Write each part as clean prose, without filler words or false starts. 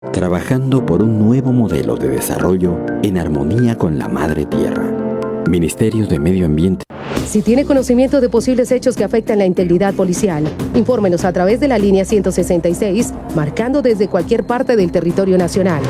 trabajando por un nuevo modelo de desarrollo en armonía con la Madre Tierra. Ministerio de Medio Ambiente. Si tiene conocimiento de posibles hechos que afectan la integridad policial, infórmenos a través de la línea 166, marcando desde cualquier parte del territorio nacional.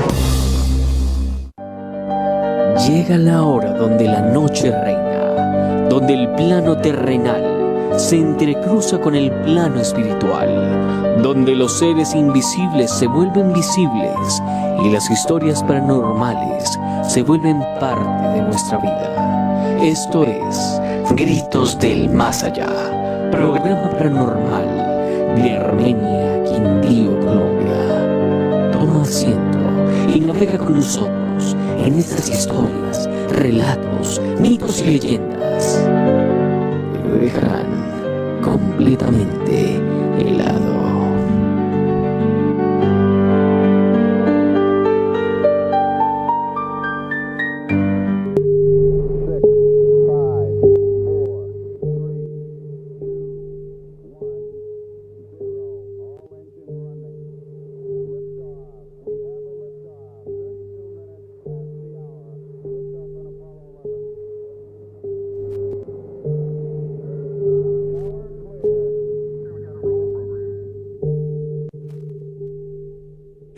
Llega la hora donde la noche reina, donde el plano terrenal se entrecruza con el plano espiritual, donde los seres invisibles se vuelven visibles y las historias paranormales se vuelven parte de nuestra vida. Esto es Gritos del Más Allá, programa paranormal de Armenia, Quindío, Colombia. Toma asiento y navega con nosotros en estas historias, relatos, mitos y leyendas que lo dejarán completamente helado.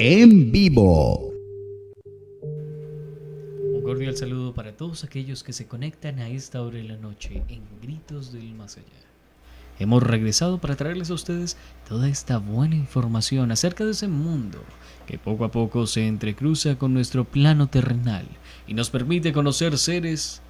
En vivo. Un cordial saludo para todos aquellos que se conectan a esta hora de la noche en Gritos del Más Allá. Hemos regresado para traerles a ustedes toda esta buena información acerca de ese mundo que poco a poco se entrecruza con nuestro plano terrenal y nos permite conocer seres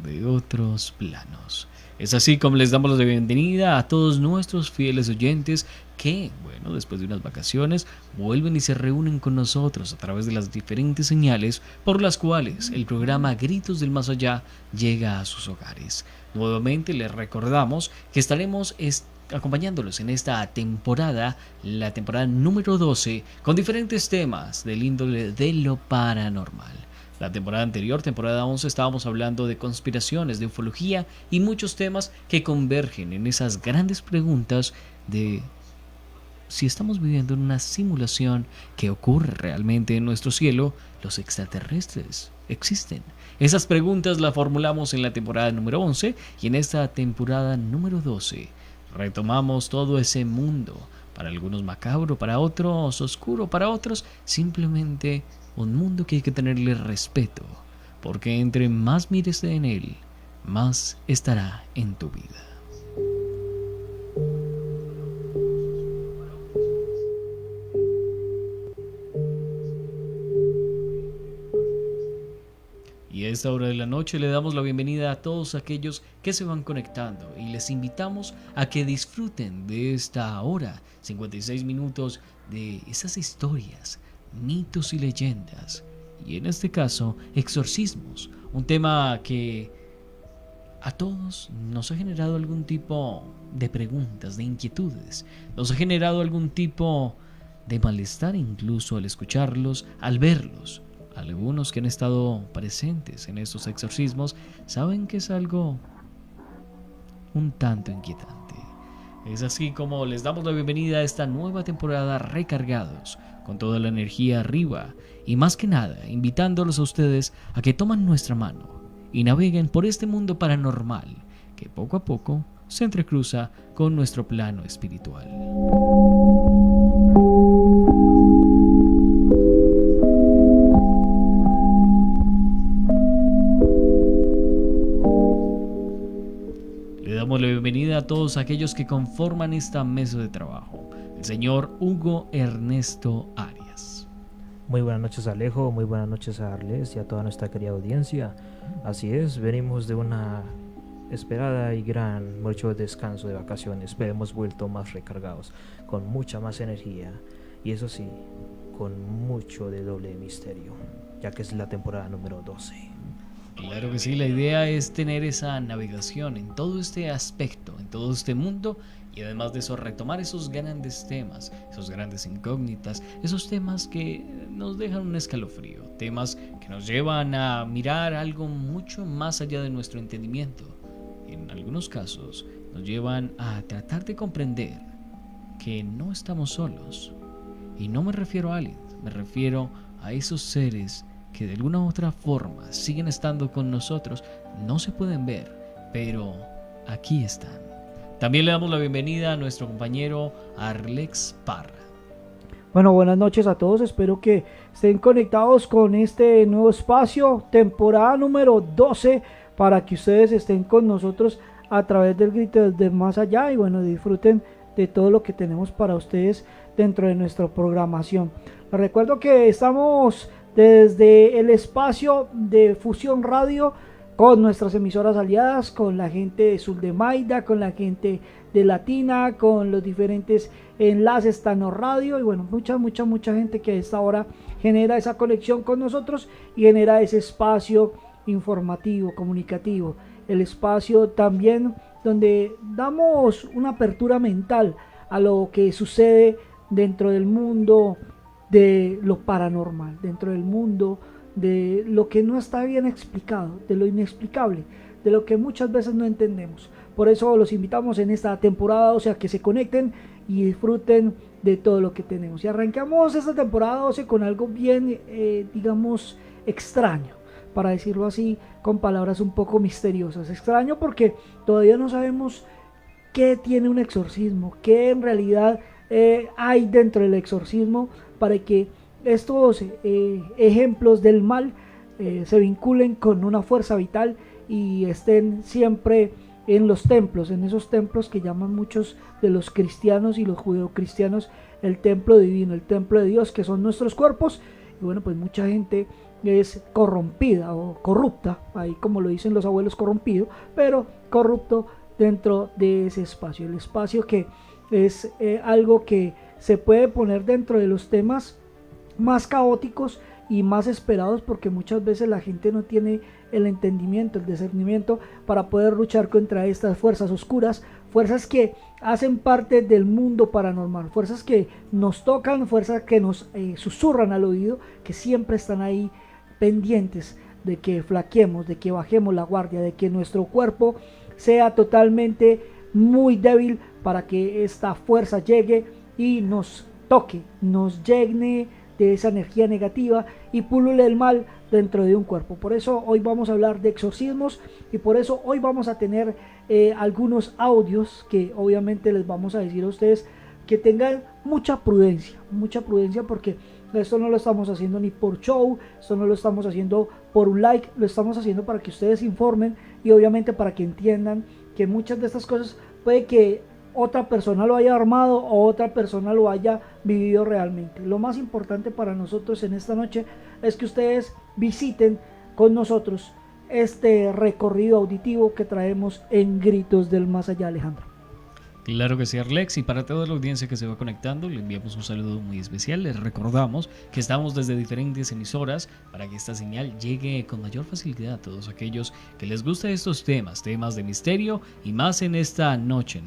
de otros planos. Es así como les damos la bienvenida a todos nuestros fieles oyentes que, bueno, después de unas vacaciones, vuelven y se reúnen con nosotros a través de las diferentes señales por las cuales el programa Gritos del Más Allá llega a sus hogares. Nuevamente les recordamos que estaremos acompañándolos en esta temporada, la temporada número 12, con diferentes temas del índole de lo paranormal. La temporada anterior, temporada 11, estábamos hablando de conspiraciones, de ufología y muchos temas que convergen en esas grandes preguntas de si estamos viviendo en una simulación que ocurre realmente en nuestro cielo, los extraterrestres existen. Esas preguntas las formulamos en la temporada número 11 y en esta temporada número 12 retomamos todo ese mundo, para algunos macabro, para otros oscuro, para otros simplemente un mundo que hay que tenerle respeto, porque entre más mires en él, más estará en tu vida. Y a esta hora de la noche le damos la bienvenida a todos aquellos que se van conectando y les invitamos a que disfruten de esta hora, 56 minutos de esas historias, mitos y leyendas, y en este caso exorcismos, un tema que a todos nos ha generado algún tipo de preguntas, de inquietudes, nos ha generado algún tipo de malestar incluso al escucharlos, al verlos. Algunos que han estado presentes en estos exorcismos saben que es algo un tanto inquietante. Es así como les damos la bienvenida a esta nueva temporada recargados, con toda la energía arriba y más que nada invitándolos a ustedes a que tomen nuestra mano y naveguen por este mundo paranormal que poco a poco se entrecruza con nuestro plano espiritual. Le damos la bienvenida a todos aquellos que conforman esta mesa de trabajo. El señor Hugo Ernesto Arias. Muy buenas noches, Alejo, muy buenas noches a Arles y a toda nuestra querida audiencia. Así es, venimos de una esperada y gran mucho descanso de vacaciones, pero hemos vuelto más recargados, con mucha más energía y eso sí, con mucho de doble misterio, ya que es la temporada número 12. Claro que sí, la idea es tener esa navegación en todo este aspecto, en todo este mundo, y además de eso retomar esos grandes temas, esos grandes incógnitas, esos temas que nos dejan un escalofrío, temas que nos llevan a mirar algo mucho más allá de nuestro entendimiento. En algunos casos nos llevan a tratar de comprender que no estamos solos. Y no me refiero a aliens, me refiero a esos seres que de alguna u otra forma siguen estando con nosotros. No se pueden ver, pero aquí están. También le damos la bienvenida a nuestro compañero Arlex Parra. Bueno, buenas noches a todos, espero que estén conectados con este nuevo espacio, temporada número 12, para que ustedes estén con nosotros a través del Grito del Más Allá y bueno, disfruten de todo lo que tenemos para ustedes dentro de nuestra programación. Les recuerdo que estamos desde el espacio de Fusión Radio con nuestras emisoras aliadas, con la gente de Suldemaida, con la gente de Latina, con los diferentes enlaces Tano Radio y bueno, mucha gente que a esta hora genera esa conexión con nosotros y genera ese espacio informativo, comunicativo, el espacio también donde damos una apertura mental a lo que sucede dentro del mundo de lo paranormal, dentro del mundo de lo que no está bien explicado, de lo inexplicable, de lo que muchas veces no entendemos. Por eso los invitamos en esta temporada, o sea, que se conecten y disfruten de todo lo que tenemos. Y arrancamos esta temporada 12 con algo bien, digamos, extraño, para decirlo así, con palabras un poco misteriosas. Extraño porque todavía no sabemos qué tiene un exorcismo, qué en realidad hay dentro del exorcismo para que estos ejemplos del mal se vinculen con una fuerza vital y estén siempre en los templos, en esos templos que llaman muchos de los cristianos y los judeocristianos el templo divino, el templo de Dios, que son nuestros cuerpos. Y bueno, pues mucha gente es corrompida o corrupta, ahí como lo dicen los abuelos, corrompido, pero corrupto dentro de ese espacio, el espacio que es algo que se puede poner dentro de los temas más caóticos y más esperados, porque muchas veces la gente no tiene el entendimiento, el discernimiento para poder luchar contra estas fuerzas oscuras, fuerzas que hacen parte del mundo paranormal, fuerzas que nos tocan, fuerzas que nos susurran al oído, que siempre están ahí pendientes de que flaqueemos, de que bajemos la guardia, de que nuestro cuerpo sea totalmente muy débil para que esta fuerza llegue y nos toque, nos llene de esa energía negativa y pulule el mal dentro de un cuerpo. Por eso hoy vamos a hablar de exorcismos y por eso hoy vamos a tener algunos audios que obviamente les vamos a decir a ustedes que tengan mucha prudencia porque esto no lo estamos haciendo ni por show, esto no lo estamos haciendo por un like, lo estamos haciendo para que ustedes se informen y obviamente para que entiendan que muchas de estas cosas puede que otra persona lo haya armado o otra persona lo haya vivido realmente. Lo más importante para nosotros en esta noche es que ustedes visiten con nosotros este recorrido auditivo que traemos en Gritos del Más Allá, Alejandro. Claro que sí, Arlex, y para toda la audiencia que se va conectando, le enviamos un saludo muy especial. Les recordamos que estamos desde diferentes emisoras para que esta señal llegue con mayor facilidad a todos aquellos que les gusta estos temas de misterio y más en esta noche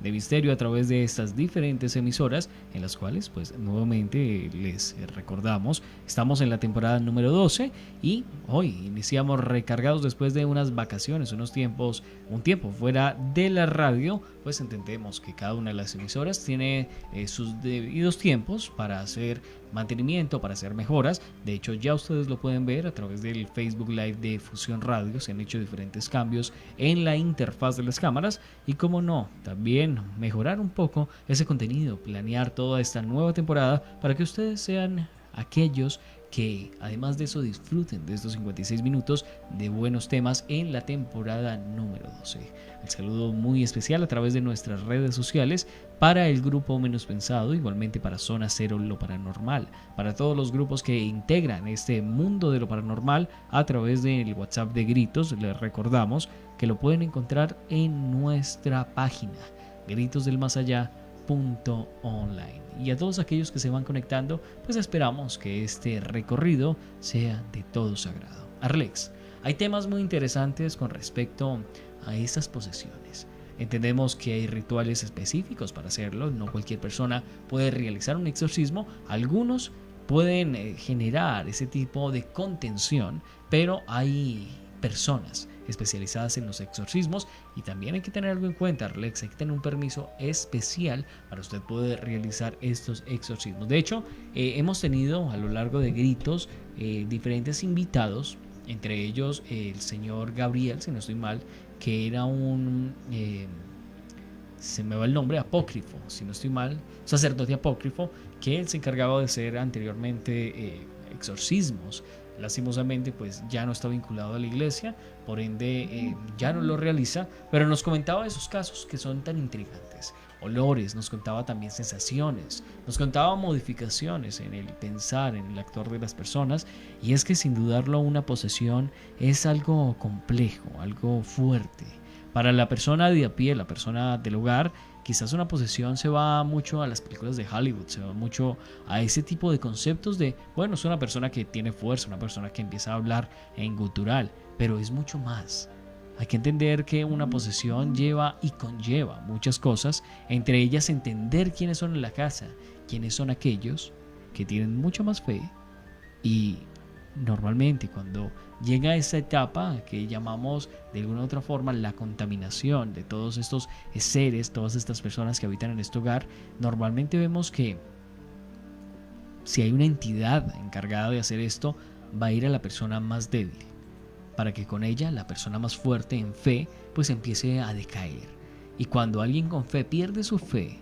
de misterio a través de estas diferentes emisoras en las cuales, pues nuevamente les recordamos, estamos en la temporada número 12 y hoy iniciamos recargados después de unas vacaciones, un tiempo fuera de la radio. Pues entendemos que cada una de las emisoras tiene sus debidos tiempos para hacer mantenimiento, para hacer mejoras. De hecho, ya ustedes lo pueden ver a través del Facebook Live de Fusión Radio. Se han hecho diferentes cambios en la interfaz de las cámaras y, como no, también mejorar un poco ese contenido, planear toda esta nueva temporada para que ustedes sean aquellos que además de eso disfruten de estos 56 minutos de buenos temas en la temporada número 12. El saludo muy especial a través de nuestras redes sociales para el grupo Menos Pensado, igualmente para Zona Cero Lo Paranormal, para todos los grupos que integran este mundo de lo paranormal a través del WhatsApp de Gritos. Les recordamos que lo pueden encontrar en nuestra página gritosdelmasallá.online. Y a todos aquellos que se van conectando, pues esperamos que este recorrido sea de todo su agrado. Arlex, hay temas muy interesantes con respecto a estas posesiones. Entendemos que hay rituales específicos para hacerlo, no cualquier persona puede realizar un exorcismo, algunos pueden generar ese tipo de contención, pero hay personas especializadas en los exorcismos. Y también hay que tener algo en cuenta, Arlex, hay que tener un permiso especial para usted poder realizar estos exorcismos. De hecho, hemos tenido a lo largo de Gritos diferentes invitados, entre ellos el señor Gabriel, si no estoy mal, que era un... se me va el nombre, apócrifo, si no estoy mal, sacerdote apócrifo, que él se encargaba de hacer anteriormente exorcismos. Lastimosamente pues ya no está vinculado a la iglesia, por ende ya no lo realiza, pero nos comentaba esos casos que son tan intrigantes, olores, nos contaba también sensaciones, nos contaba modificaciones en el pensar, en el actuar de las personas. Y es que sin dudarlo una posesión es algo complejo, algo fuerte. Para la persona de a pie, la persona del hogar, quizás una posesión se va mucho a las películas de Hollywood, se va mucho a ese tipo de conceptos de, bueno, es una persona que tiene fuerza, una persona que empieza a hablar en gutural, pero es mucho más. Hay que entender que una posesión lleva y conlleva muchas cosas, entre ellas entender quiénes son en la casa, quiénes son aquellos que tienen mucha más fe. Y normalmente cuando llega a esa etapa que llamamos de alguna u otra forma la contaminación de todos estos seres, todas estas personas que habitan en este hogar, normalmente vemos que si hay una entidad encargada de hacer esto, va a ir a la persona más débil, para que con ella la persona más fuerte en fe pues empiece a decaer. Y cuando alguien con fe pierde su fe,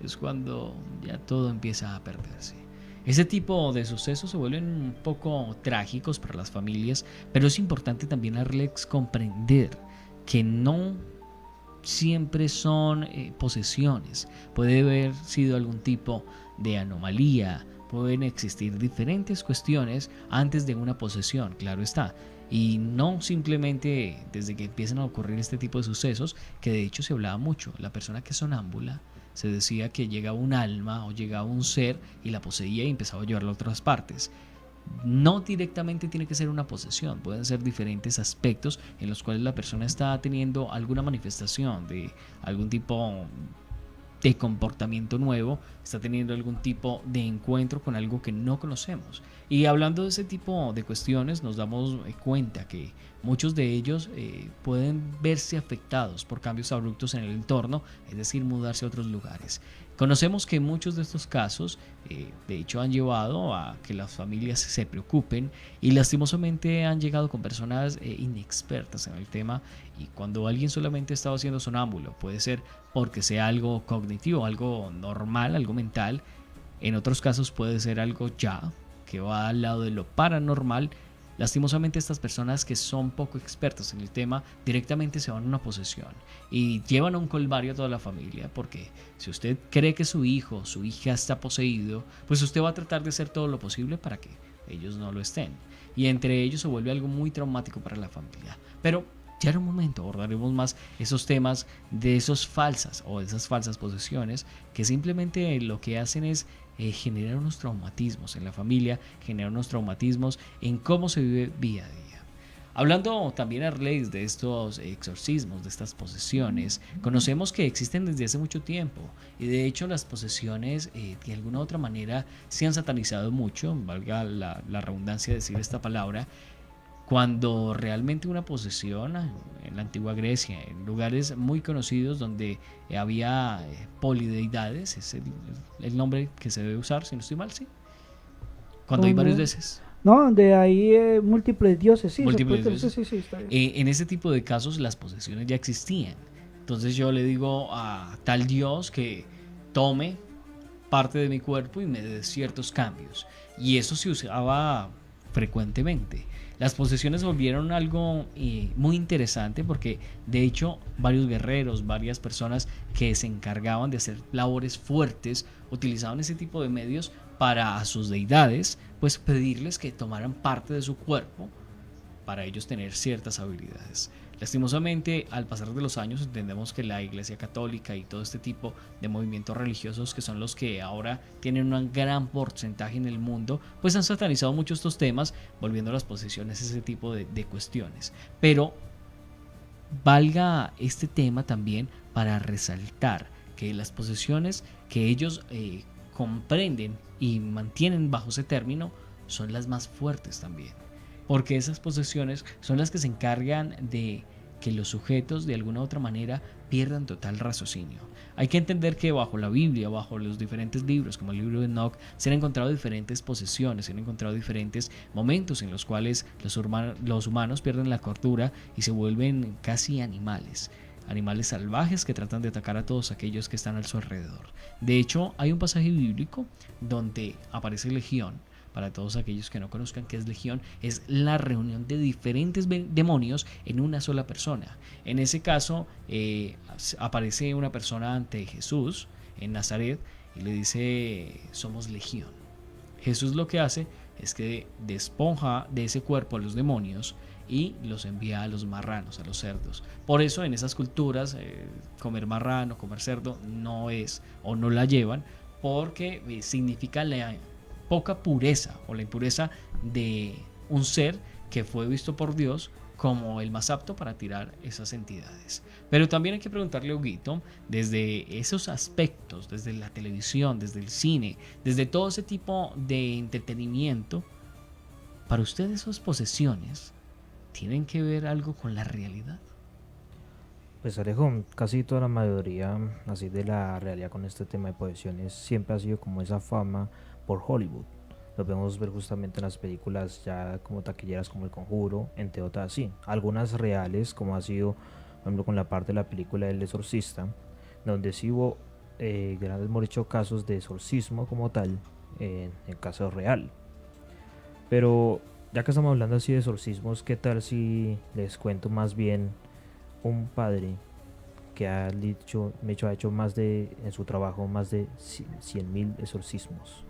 es cuando ya todo empieza a perderse. Ese tipo de sucesos se vuelven un poco trágicos para las familias, pero es importante también, Arlex, comprender que no siempre son posesiones. Puede haber sido algún tipo de anomalía, pueden existir diferentes cuestiones antes de una posesión, claro está. Y no simplemente desde que empiezan a ocurrir este tipo de sucesos, que de hecho se hablaba mucho, la persona que es sonámbula, se decía que llegaba un alma o llegaba un ser y la poseía y empezaba a llevarla a otras partes. No directamente tiene que ser una posesión, pueden ser diferentes aspectos en los cuales la persona está teniendo alguna manifestación de algún tipo de comportamiento nuevo, está teniendo algún tipo de encuentro con algo que no conocemos. Y hablando de ese tipo de cuestiones, nos damos cuenta que muchos de ellos pueden verse afectados por cambios abruptos en el entorno, es decir, mudarse a otros lugares. Conocemos que muchos de estos casos, de hecho, han llevado a que las familias se preocupen y lastimosamente han llegado con personas inexpertas en el tema. Y cuando alguien solamente estaba siendo sonámbulo, puede ser porque sea algo cognitivo, algo normal, algo mental. En otros casos puede ser algo ya que va al lado de lo paranormal. Lastimosamente estas personas que son poco expertas en el tema directamente se van a una posesión y llevan a un calvario a toda la familia, porque si usted cree que su hijo o su hija está poseído, pues usted va a tratar de hacer todo lo posible para que ellos no lo estén, y entre ellos se vuelve algo muy traumático para la familia. Pero ya en un momento abordaremos más esos temas de esas falsas posesiones que simplemente lo que hacen es generar unos traumatismos en la familia, generar unos traumatismos en cómo se vive día a día. Hablando también, Arleis, de estos exorcismos, de estas posesiones, conocemos que existen desde hace mucho tiempo y de hecho las posesiones de alguna u otra manera se han satanizado mucho, valga la redundancia de decir esta palabra, cuando realmente una posesión en la antigua Grecia, en lugares muy conocidos donde había polideidades, es el nombre que se debe usar, si no estoy mal, ¿sí? Cuando hay varios dioses. No, donde hay múltiples dioses, sí. Múltiples dioses. Sí, está bien. En ese tipo de casos las posesiones ya existían. Entonces yo le digo a tal dios que tome parte de mi cuerpo y me dé ciertos cambios. Y eso se usaba frecuentemente. Las posesiones volvieron algo muy interesante porque de hecho varios guerreros, varias personas que se encargaban de hacer labores fuertes utilizaban ese tipo de medios para a sus deidades pues pedirles que tomaran parte de su cuerpo para ellos tener ciertas habilidades. Lastimosamente, al pasar de los años entendemos que la Iglesia Católica y todo este tipo de movimientos religiosos, que son los que ahora tienen un gran porcentaje en el mundo, pues han satanizado mucho estos temas, volviendo a las posesiones ese tipo de cuestiones. Pero valga este tema también para resaltar que las posesiones que ellos comprenden y mantienen bajo ese término son las más fuertes también. porque esas posesiones son las que se encargan de que los sujetos de alguna u otra manera pierdan total raciocinio. Hay que entender que bajo la Biblia, bajo los diferentes libros, como el libro de Enoch, se han encontrado diferentes posesiones, se han encontrado diferentes momentos en los cuales los humanos pierden la cordura y se vuelven casi animales salvajes que tratan de atacar a todos aquellos que están a su alrededor. De hecho, hay un pasaje bíblico donde aparece Legión. Para todos aquellos que no conozcan qué es Legión, es la reunión de diferentes demonios en una sola persona. En ese caso, aparece una persona ante Jesús en Nazaret y le dice: somos Legión. Jesús lo que hace es que despoja de ese cuerpo a los demonios y los envía a los marranos, a los cerdos. Por eso en esas culturas comer marrano, comer cerdo no es, o no la llevan, porque significa la poca pureza o la impureza de un ser que fue visto por Dios como el más apto para tirar esas entidades. Pero también hay que preguntarle a Huguito, desde esos aspectos, desde la televisión, desde el cine, desde todo ese tipo de entretenimiento, ¿para usted esas posesiones tienen que ver algo con la realidad? Pues Alejo, casi toda la mayoría así de la realidad con este tema de posesiones siempre ha sido como esa fama por Hollywood. Lo podemos ver justamente en las películas ya como taquilleras como El Conjuro, entre otras así. Algunas reales, como ha sido, por ejemplo, con la parte de la película El Exorcista, donde sí hubo grandes, hemos dicho, casos de exorcismo como tal, en el caso real. Pero ya que estamos hablando así de exorcismos, ¿qué tal si les cuento más bien un padre que ha hecho más de, en su trabajo, más de 100.000 exorcismos?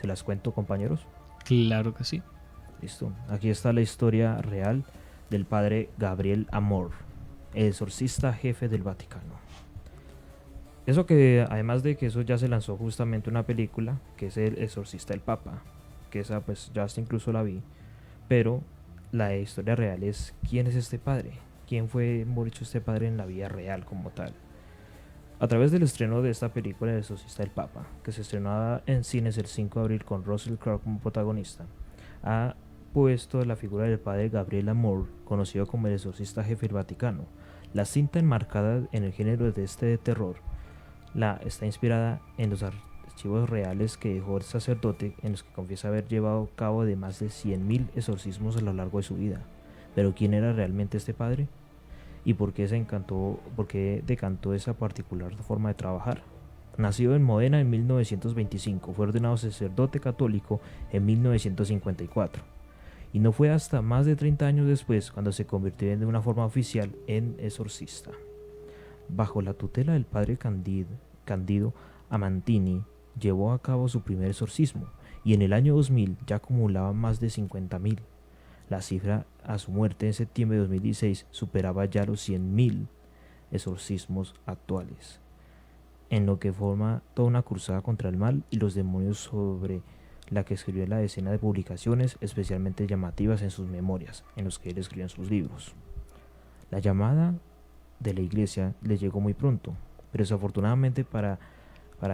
¿Se las cuento, compañeros? Claro que sí. Listo. Aquí está la historia real del padre Gabriel Amor, el exorcista jefe del Vaticano. Eso que, además de que eso ya se lanzó justamente una película, que es El Exorcista del Papa, que esa pues ya hasta incluso la vi, pero la historia real es quién es este padre, quién fue, hemos dicho, este padre en la vida real como tal. A través del estreno de esta película El Exorcista del Papa, que se estrenó en cines el 5 de abril con Russell Crowe como protagonista, ha puesto la figura del padre Gabriel Amor, conocido como el exorcista jefe del Vaticano. La cinta enmarcada en el género de este de terror está inspirada en los archivos reales que dejó el sacerdote, en los que confiesa haber llevado a cabo de más de 100.000 exorcismos a lo largo de su vida. Pero ¿quién era realmente este padre? ¿Y por qué decantó esa particular forma de trabajar? Nacido en Modena en 1925, fue ordenado sacerdote católico en 1954. Y no fue hasta más de 30 años después cuando se convirtió de una forma oficial en exorcista. Bajo la tutela del padre Candido Amantini, llevó a cabo su primer exorcismo, y en el año 2000 ya acumulaba más de 50.000. La cifra a su muerte en septiembre de 2016 superaba ya los 100.000 exorcismos actuales, en lo que forma toda una cruzada contra el mal y los demonios, sobre la que escribió la decena de publicaciones especialmente llamativas en sus memorias, en los que él escribió en sus libros. La llamada de la iglesia le llegó muy pronto, pero desafortunadamente para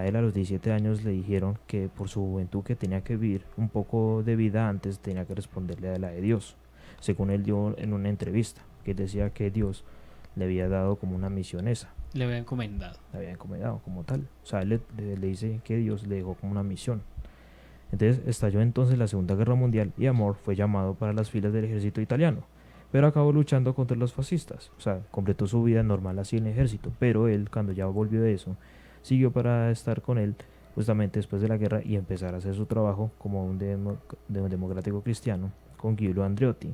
él, a los 17 años le dijeron que por su juventud, que tenía que vivir un poco de vida antes, tenía que responderle a la de Dios. Según él dio en una entrevista, que él decía que Dios le había dado como una misión esa. Le había encomendado. Le había encomendado como tal. O sea, él le dice que Dios le dejó como una misión. Entonces estalló entonces la Segunda Guerra Mundial y Amor fue llamado para las filas del ejército italiano, pero acabó luchando contra los fascistas. O sea, completó su vida normal así en el ejército, pero él, cuando ya volvió de eso, siguió para estar con él justamente después de la guerra y empezar a hacer su trabajo como un democrático cristiano con Giulio Andreotti,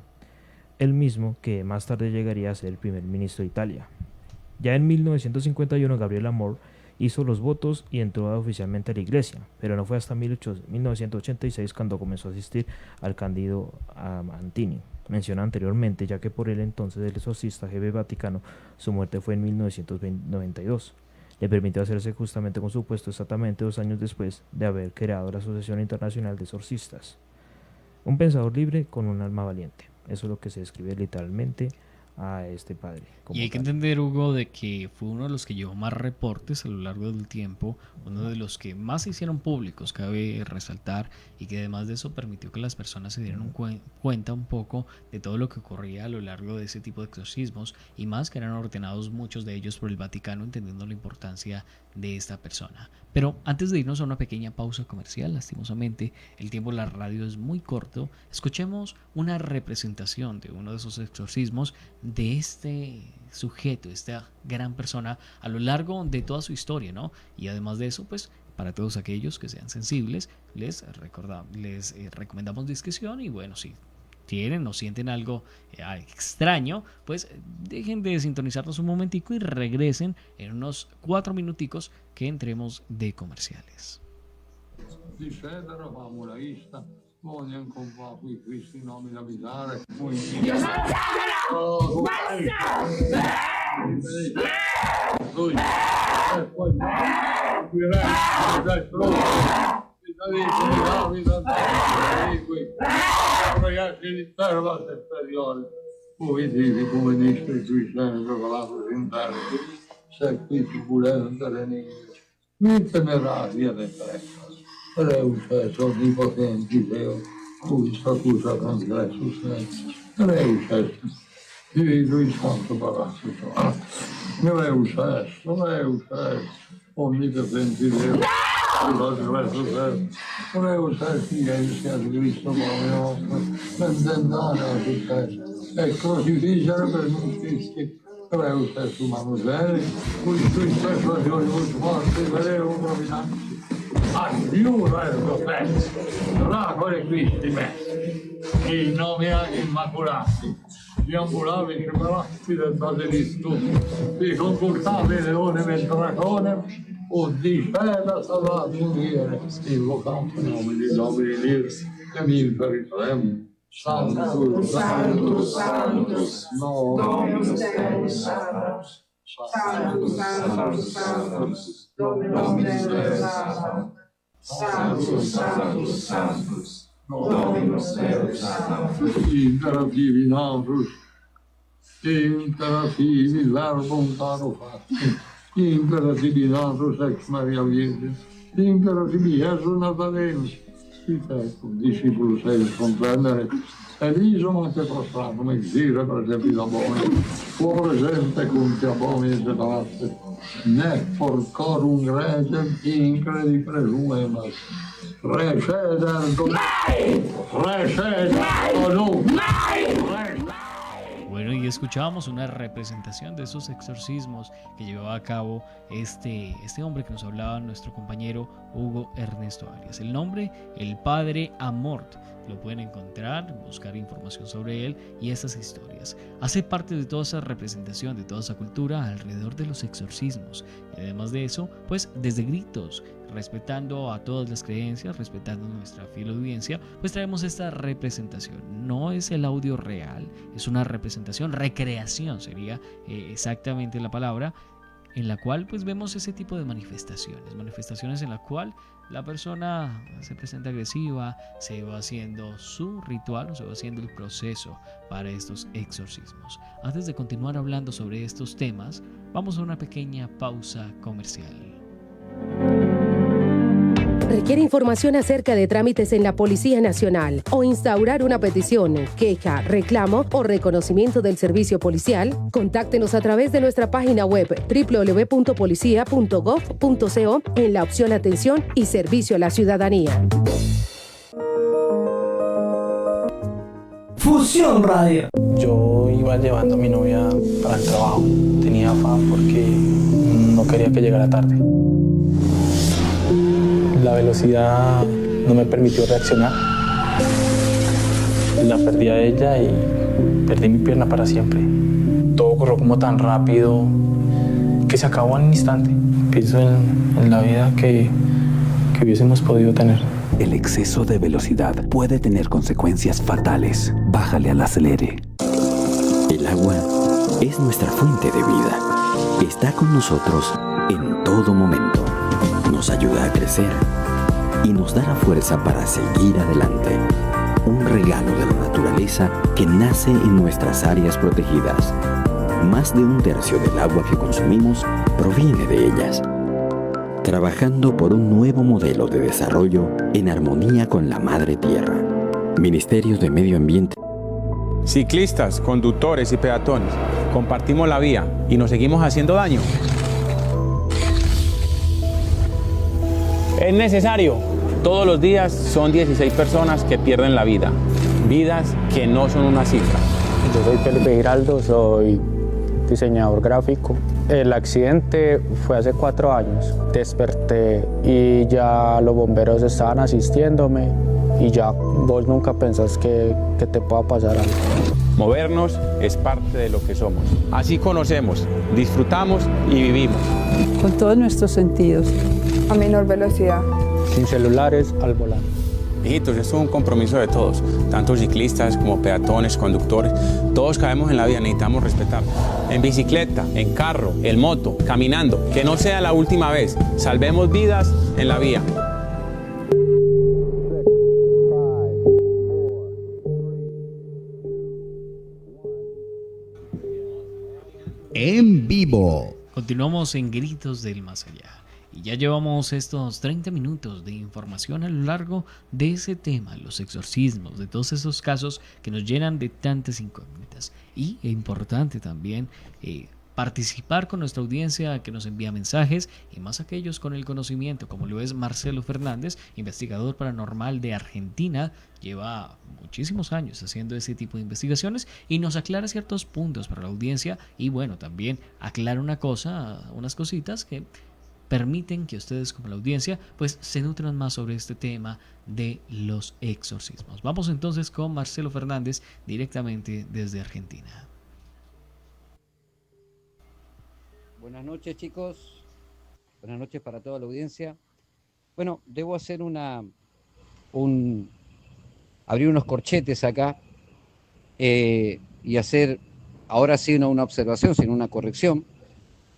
el mismo que más tarde llegaría a ser el primer ministro de Italia. Ya en 1951 Gabriel Amor hizo los votos y entró oficialmente a la iglesia, pero no fue hasta 1986 cuando comenzó a asistir al Candido Amantini, mencionado anteriormente, ya que por él entonces el exorcista jefe vaticano, su muerte fue en 1992. Le permitió hacerse justamente con su puesto exactamente 2 años después de haber creado la Asociación Internacional de Exorcistas. Un pensador libre con un alma valiente. Eso es lo que se describe literalmente a este padre. Y hay que entender, Hugo, de que fue uno de los que llevó más reportes a lo largo del tiempo, uno de los que más se hicieron públicos, cabe resaltar, y que además de eso permitió que las personas se dieran cuenta un poco de todo lo que ocurría a lo largo de ese tipo de exorcismos, y más que eran ordenados muchos de ellos por el Vaticano, entendiendo la importancia de esta persona. Pero antes de irnos a una pequeña pausa comercial, lastimosamente el tiempo de la radio es muy corto, escuchemos una representación de uno de esos exorcismos de este sujeto, esta gran persona a lo largo de toda su historia, ¿no? Y además de eso, pues para todos aquellos que sean sensibles, les recomendamos discreción, y bueno, si tienen o sienten algo extraño, pues dejen de sintonizarnos un momentico y regresen en unos 4 minuticos que entremos de comerciales. Reuses onnipotenti Deo, cui statuta transgressus Reuses, Spiritus Santo Paracletos, Reuses, onnipotenti Deo, transgressus Reuses, Iesias Christo, Domino nostro, mendendane succes, et crucificere per nos Christi, Reuses humanus veri, cui Christus resurrectus morte, vereo providenti, Aiuta il profeta, racole Cristi messi, in nomina immaculati, gli ambulavi separati del basilisco, i concultavi leone mentracone, o di fede salvato unire, invocando il nome di Domini Lir, e mi peritrem, Santus, Santus, Santus, Dominus Deus Sabaoth, Santus, Santus, Santus, Dominus Deus Sabaoth, Santus, Santus, Santus, Dominus Deus Sabaoth. Imperativi natus, imperativi verbum caro fati, imperativi natus ex Maria Virgine, imperativi Iesus Nazarenus, si tecum, discipulus eis comprendere, Elisum ante prostratum exire presepi labomini, quo presente cum te abominis separaste, nec porcorum regem incredi presumemas, receder donum, Bueno, y escuchábamos una representación de esos exorcismos que llevaba a cabo este hombre que nos hablaba, nuestro compañero Hugo Ernesto Arias. El nombre, el Padre Amort. Lo pueden encontrar, buscar información sobre él y esas historias. Hace parte de toda esa representación, de toda esa cultura alrededor de los exorcismos. Y además de eso, pues desde gritos, respetando a todas las creencias, respetando nuestra fiel audiencia, pues traemos esta representación. No es el audio real, es una representación, recreación sería exactamente la palabra, en la cual pues vemos ese tipo de manifestaciones en la cual la persona se presenta agresiva, se va haciendo su ritual, o se va haciendo el proceso para estos exorcismos. Antes de continuar hablando sobre estos temas, vamos a una pequeña pausa comercial. ¿Requiere información acerca de trámites en la Policía Nacional o instaurar una petición, queja, reclamo o reconocimiento del servicio policial? Contáctenos a través de nuestra página web www.policia.gov.co en la opción Atención y Servicio a la Ciudadanía. Fusión Radio. Yo iba llevando a mi novia para el trabajo. Tenía afán porque no quería que llegara tarde. La velocidad no me permitió reaccionar. La perdí a ella y perdí mi pierna para siempre. Todo ocurrió como tan rápido que se acabó en un instante. Pienso en la vida que hubiésemos podido tener. El exceso de velocidad puede tener consecuencias fatales. Bájale al acelere. El agua es nuestra fuente de vida. Está con nosotros en todo momento. Nos ayuda a crecer y nos da la fuerza para seguir adelante. Un regalo de la naturaleza naturaleza que nace en nuestras áreas protegidas. Más de 1/3 del agua que consumimos proviene de ellas. Trabajando por un nuevo modelo de desarrollo en armonía con la Madre Tierra. Ministerio de Medio Ambiente. Ciclistas, conductores y peatones, compartimos la vía y nos seguimos haciendo daño. Es necesario. Todos los días son 16 personas que pierden la vida. Vidas que no son una cifra. Yo soy Felipe Giraldo, soy diseñador gráfico. El accidente fue hace 4 años. Desperté y ya los bomberos estaban asistiéndome y ya vos nunca pensás que te pueda pasar algo. Movernos es parte de lo que somos. Así conocemos, disfrutamos y vivimos. Con todos nuestros sentidos. A menor velocidad. Sin celulares al volante. Hijitos, esto es un compromiso de todos, tanto ciclistas como peatones, conductores. Todos caemos en la vida, necesitamos respetar. En bicicleta, en carro, en moto, caminando. Que no sea la última vez. Salvemos vidas en la vía. En vivo. Continuamos en Gritos del Más Allá. Y ya llevamos estos 30 minutos de información a lo largo de ese tema, los exorcismos, de todos esos casos que nos llenan de tantas incógnitas. Y es importante también participar con nuestra audiencia que nos envía mensajes, y más aquellos con el conocimiento, como lo es Marcelo Fernández, investigador paranormal de Argentina. Lleva muchísimos años haciendo ese tipo de investigaciones y nos aclara ciertos puntos para la audiencia, y bueno, también aclara unas cositas que permiten que ustedes como la audiencia pues se nutran más sobre este tema de los exorcismos. Vamos entonces con Marcelo Fernández directamente desde Argentina. Buenas noches, chicos. Buenas noches para toda la audiencia. Bueno, debo hacer abrir unos corchetes acá y hacer ahora sí no una observación, sino una corrección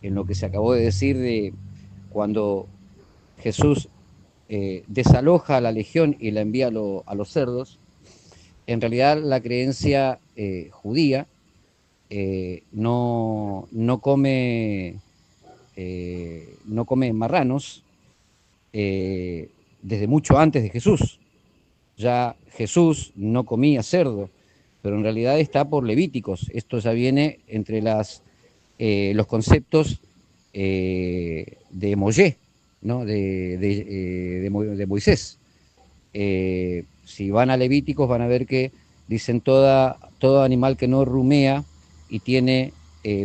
en lo que se acabó de decir de cuando Jesús desaloja a la legión y la envía a los cerdos. En realidad la creencia judía no come marranos desde mucho antes de Jesús. Ya Jesús no comía cerdo, pero en realidad está por Levíticos. Esto ya viene entre los conceptos de Moshe, ¿no? de Moisés. Si van a Levíticos van a ver que dicen todo animal que no rumea y tiene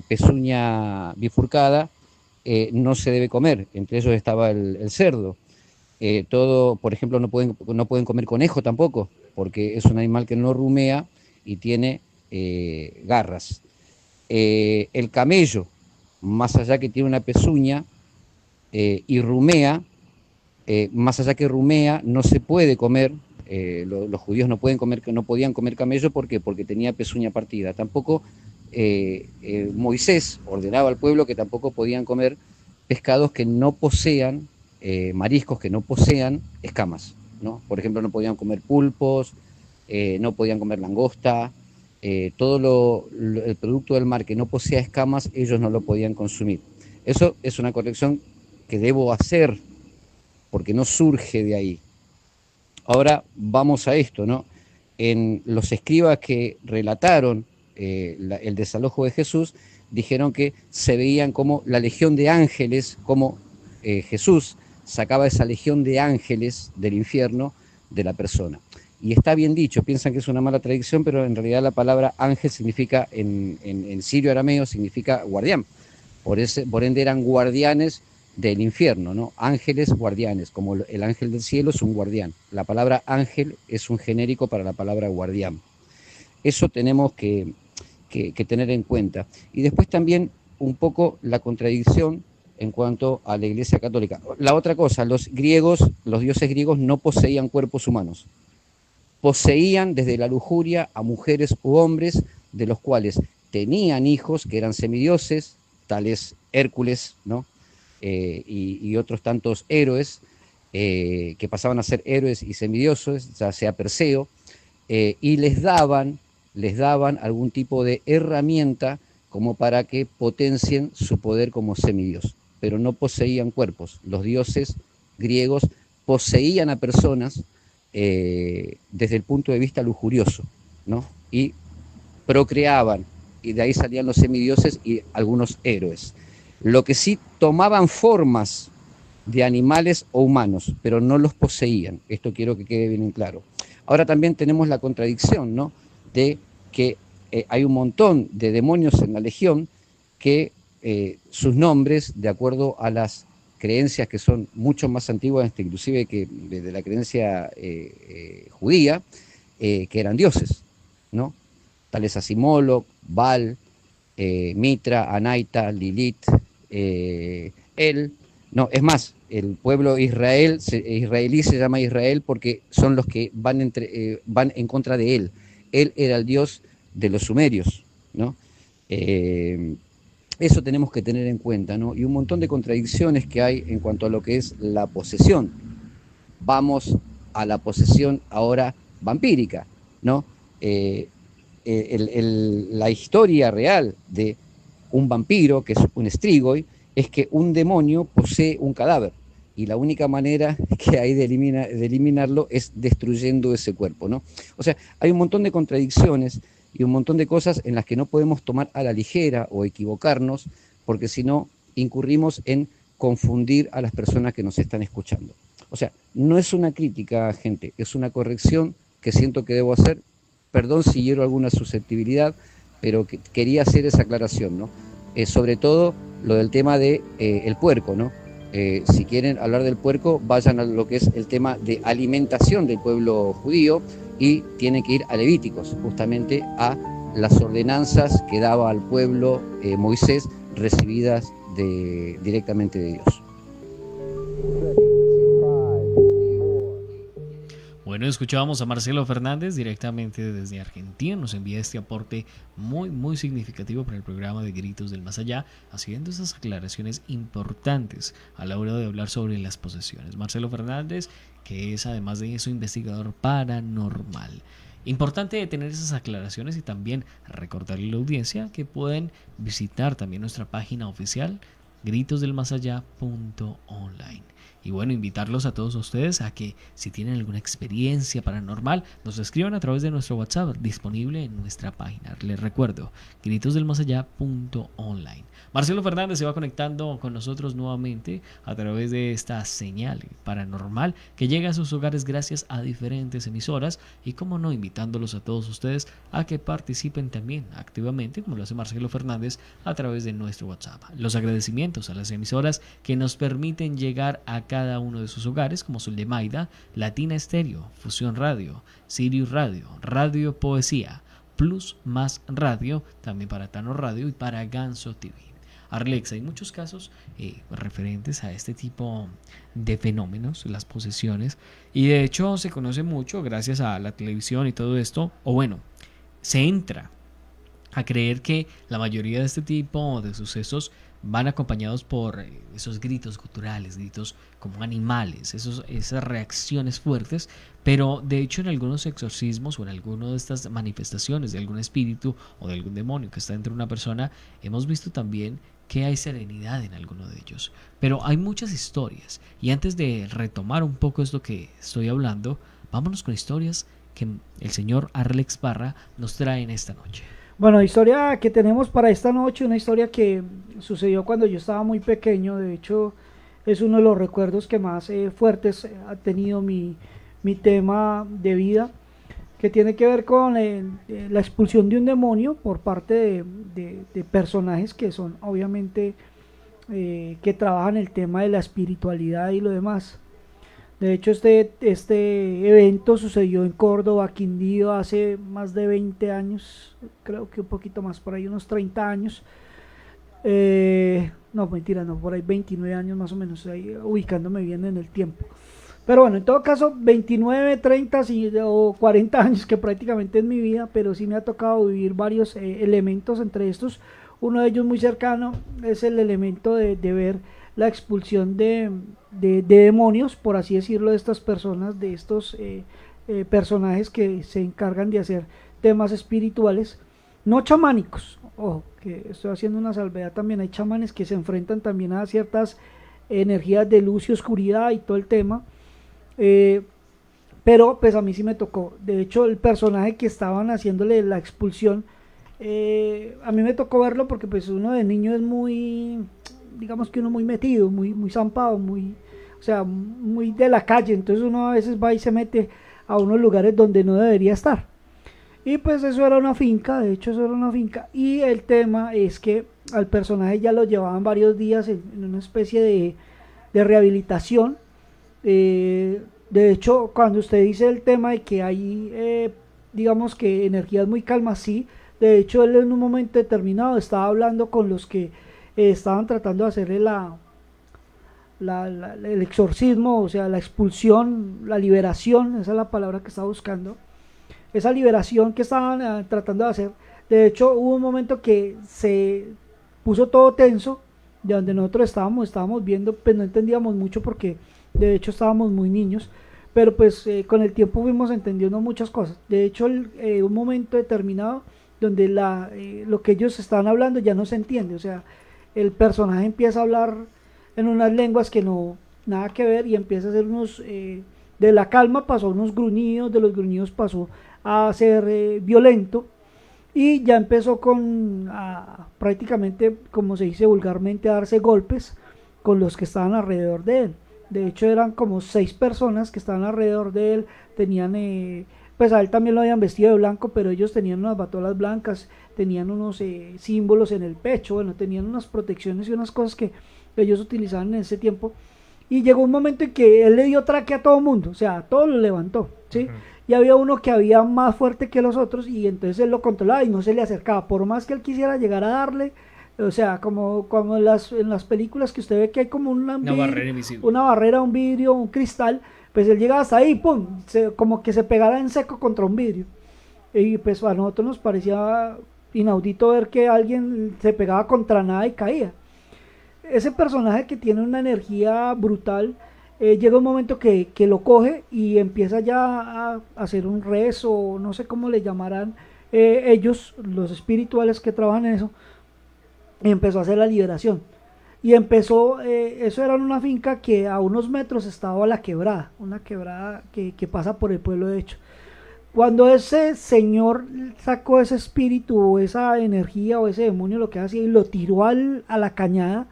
pezuña bifurcada no se debe comer. Entre ellos estaba el cerdo. Por ejemplo, no pueden comer conejo tampoco, porque es un animal que no rumea y tiene garras. El camello, más allá que tiene una pezuña y rumea, más allá que rumea, no se puede comer. Los judíos no podían comer camello. ¿Por qué? Porque tenía pezuña partida. Tampoco Moisés ordenaba al pueblo que tampoco podían comer pescados que no posean, mariscos que no posean escamas, ¿no? Por ejemplo, no podían comer pulpos, no podían comer langosta. Todo el producto del mar que no posea escamas, ellos no lo podían consumir. Eso es una corrección que debo hacer, porque no surge de ahí. Ahora vamos a esto, ¿no? En los escribas que relataron el desalojo de Jesús, dijeron que se veían como la legión de ángeles, como Jesús sacaba esa legión de ángeles del infierno de la persona. Y está bien dicho, piensan que es una mala tradición, pero en realidad la palabra ángel significa, en sirio arameo, significa guardián. Por ende eran guardianes del infierno, ¿no? Ángeles guardianes, como el ángel del cielo es un guardián. La palabra ángel es un genérico para la palabra guardián. Eso tenemos que tener en cuenta. Y después también un poco la contradicción en cuanto a la Iglesia Católica. La otra cosa, los dioses griegos no poseían cuerpos humanos. Poseían desde la lujuria a mujeres u hombres, de los cuales tenían hijos que eran semidioses, tales Hércules, ¿no? Y otros tantos héroes que pasaban a ser héroes y semidioses, ya sea Perseo, y les daban les daban algún tipo de herramienta como para que potencien su poder como semidios, pero no poseían cuerpos. Los dioses griegos poseían a personas desde el punto de vista lujurioso, ¿no? Y procreaban, y de ahí salían los semidioses y algunos héroes. Lo que sí, tomaban formas de animales o humanos, pero no los poseían. Esto quiero que quede bien en claro. Ahora también tenemos la contradicción, ¿no?, de que hay un montón de demonios en la Legión que sus nombres, de acuerdo a las creencias que son mucho más antiguas, inclusive que de la creencia judía, que eran dioses, ¿no? Tales así Moloch, Baal, Mitra, Anaita, Lilith, El. No, es más, el pueblo israelí se llama Israel porque son los que van en contra de él. Él era el dios de los sumerios, ¿no? Eso tenemos que tener en cuenta, ¿no? Y un montón de contradicciones que hay en cuanto a lo que es la posesión. Vamos a la posesión ahora vampírica, ¿no? La historia real de un vampiro, que es un Strigoi, es que un demonio posee un cadáver y la única manera que hay de eliminarlo es destruyendo ese cuerpo, ¿no? O sea, hay un montón de contradicciones y un montón de cosas en las que no podemos tomar a la ligera o equivocarnos, porque si no incurrimos en confundir a las personas que nos están escuchando. O sea, no es una crítica, gente, es una corrección que siento que debo hacer. Perdón si hiero alguna susceptibilidad, pero quería hacer esa aclaración, ¿no? Sobre todo lo del tema de el puerco, ¿no? Si quieren hablar del puerco, vayan a lo que es el tema de alimentación del pueblo judío y tienen que ir a Levíticos, justamente a las ordenanzas que daba al pueblo Moisés, recibidas directamente de Dios. Bueno, escuchábamos a Marcelo Fernández directamente desde Argentina, nos envía este aporte muy significativo para el programa de Gritos del Más Allá, haciendo esas aclaraciones importantes a la hora de hablar sobre las posesiones. Marcelo Fernández, que es además de eso investigador paranormal. Importante tener esas aclaraciones y también recordarle a la audiencia que pueden visitar también nuestra página oficial gritosdelmasallá.online. Y bueno, invitarlos a todos ustedes a que si tienen alguna experiencia paranormal, nos escriban a través de nuestro WhatsApp disponible en nuestra página. Les recuerdo, gritosdelmasallá.online. Marcelo Fernández se va conectando con nosotros nuevamente a través de esta señal paranormal que llega a sus hogares gracias a diferentes emisoras y, como no, invitándolos a todos ustedes a que participen también activamente, como lo hace Marcelo Fernández, a través de nuestro WhatsApp. Los agradecimientos a las emisoras que nos permiten llegar a cada uno de sus hogares, como son de Maida, Latina Estéreo, Fusión Radio, Sirius Radio, Radio Poesía, Plus Más Radio, también para Tano Radio y para Ganso TV. Arlex, hay muchos casos referentes a este tipo de fenómenos, las posesiones, y de hecho se conoce mucho gracias a la televisión y todo esto, o bueno, se entra a creer que la mayoría de este tipo de sucesos van acompañados por esos gritos guturales, gritos como animales, esas reacciones fuertes, pero de hecho en algunos exorcismos o en alguna de estas manifestaciones de algún espíritu o de algún demonio que está dentro de una persona, hemos visto también que hay serenidad en alguno de ellos. Pero hay muchas historias, y antes de retomar un poco esto que estoy hablando, vámonos con historias que el señor Arlex Parra nos trae en esta noche. Bueno, historia que tenemos para esta noche, una historia que sucedió cuando yo estaba muy pequeño. De hecho, es uno de los recuerdos que más fuertes ha tenido mi tema de vida, que tiene que ver con la expulsión de un demonio por parte de personajes que son obviamente que trabajan el tema de la espiritualidad y lo demás. De hecho, este evento sucedió en Córdoba, Quindío, hace más de 20 años, creo que un poquito más, por ahí unos 30 años. No, mentira, no, por ahí 29 años más o menos, ahí ubicándome bien en el tiempo. Pero bueno, en todo caso, 29, 30 o 40 años que prácticamente es mi vida, pero sí me ha tocado vivir varios elementos entre estos. Uno de ellos muy cercano es el elemento de ver la expulsión de demonios, por así decirlo, de estas personas, de estos personajes que se encargan de hacer temas espirituales, no chamánicos, ojo, que estoy haciendo una salvedad también, hay chamanes que se enfrentan también a ciertas energías de luz y oscuridad y todo el tema, pero pues a mí sí me tocó. De hecho, el personaje que estaban haciéndole la expulsión, a mí me tocó verlo porque pues uno de niño es muy, digamos que uno muy metido, muy zampado, o sea, muy de la calle, entonces uno a veces va y se mete a unos lugares donde no debería estar. Y pues eso era una finca, de hecho eso era una finca, y el tema es que al personaje ya lo llevaban varios días en una especie de rehabilitación. De hecho, cuando usted dice el tema de que hay, digamos que energías muy calmas, sí, de hecho él en un momento determinado estaba hablando con los que estaban tratando de hacerle el exorcismo, o sea, la expulsión, la liberación, esa es la palabra que estaba buscando, esa liberación que estaban tratando de hacer. De hecho, hubo un momento que se puso todo tenso, de donde nosotros estábamos viendo, pues no entendíamos mucho porque de hecho estábamos muy niños, pero pues con el tiempo fuimos entendiendo muchas cosas. De hecho, un momento determinado donde lo que ellos estaban hablando ya no se entiende, o sea, el personaje empieza a hablar en unas lenguas que no, nada que ver, y empieza a hacer de la calma pasó a unos gruñidos, de los gruñidos pasó a ser violento, y ya empezó prácticamente, como se dice vulgarmente, a darse golpes con los que estaban alrededor de él. De hecho eran como 6 personas que estaban alrededor de él, tenían, pues a él también lo habían vestido de blanco, pero ellos tenían unas batolas blancas, tenían unos símbolos en el pecho, bueno, tenían unas protecciones y unas cosas que ellos utilizaban en ese tiempo, y llegó un momento en que él le dio traque a todo mundo, o sea, a todos lo levantó, ¿sí? Y había uno que había más fuerte que los otros, y entonces él lo controlaba y no se le acercaba, por más que él quisiera llegar a darle, o sea, como en las películas que usted ve que hay como una barrera invisible, una barrera, un vidrio, un cristal, pues él llegaba hasta ahí, pum, como que se pegara en seco contra un vidrio, y pues a nosotros nos parecía inaudito ver que alguien se pegaba contra nada y caía. Ese personaje que tiene una energía brutal, llega un momento que lo coge y empieza ya a hacer un rezo, no sé cómo le llamarán ellos, los espirituales que trabajan en eso, y empezó a hacer la liberación. Y empezó, eso era en una finca que a unos metros estaba la quebrada, una quebrada que pasa por el pueblo de hecho. Cuando ese señor sacó ese espíritu o esa energía o ese demonio, lo que hacía, y lo tiró a la cañada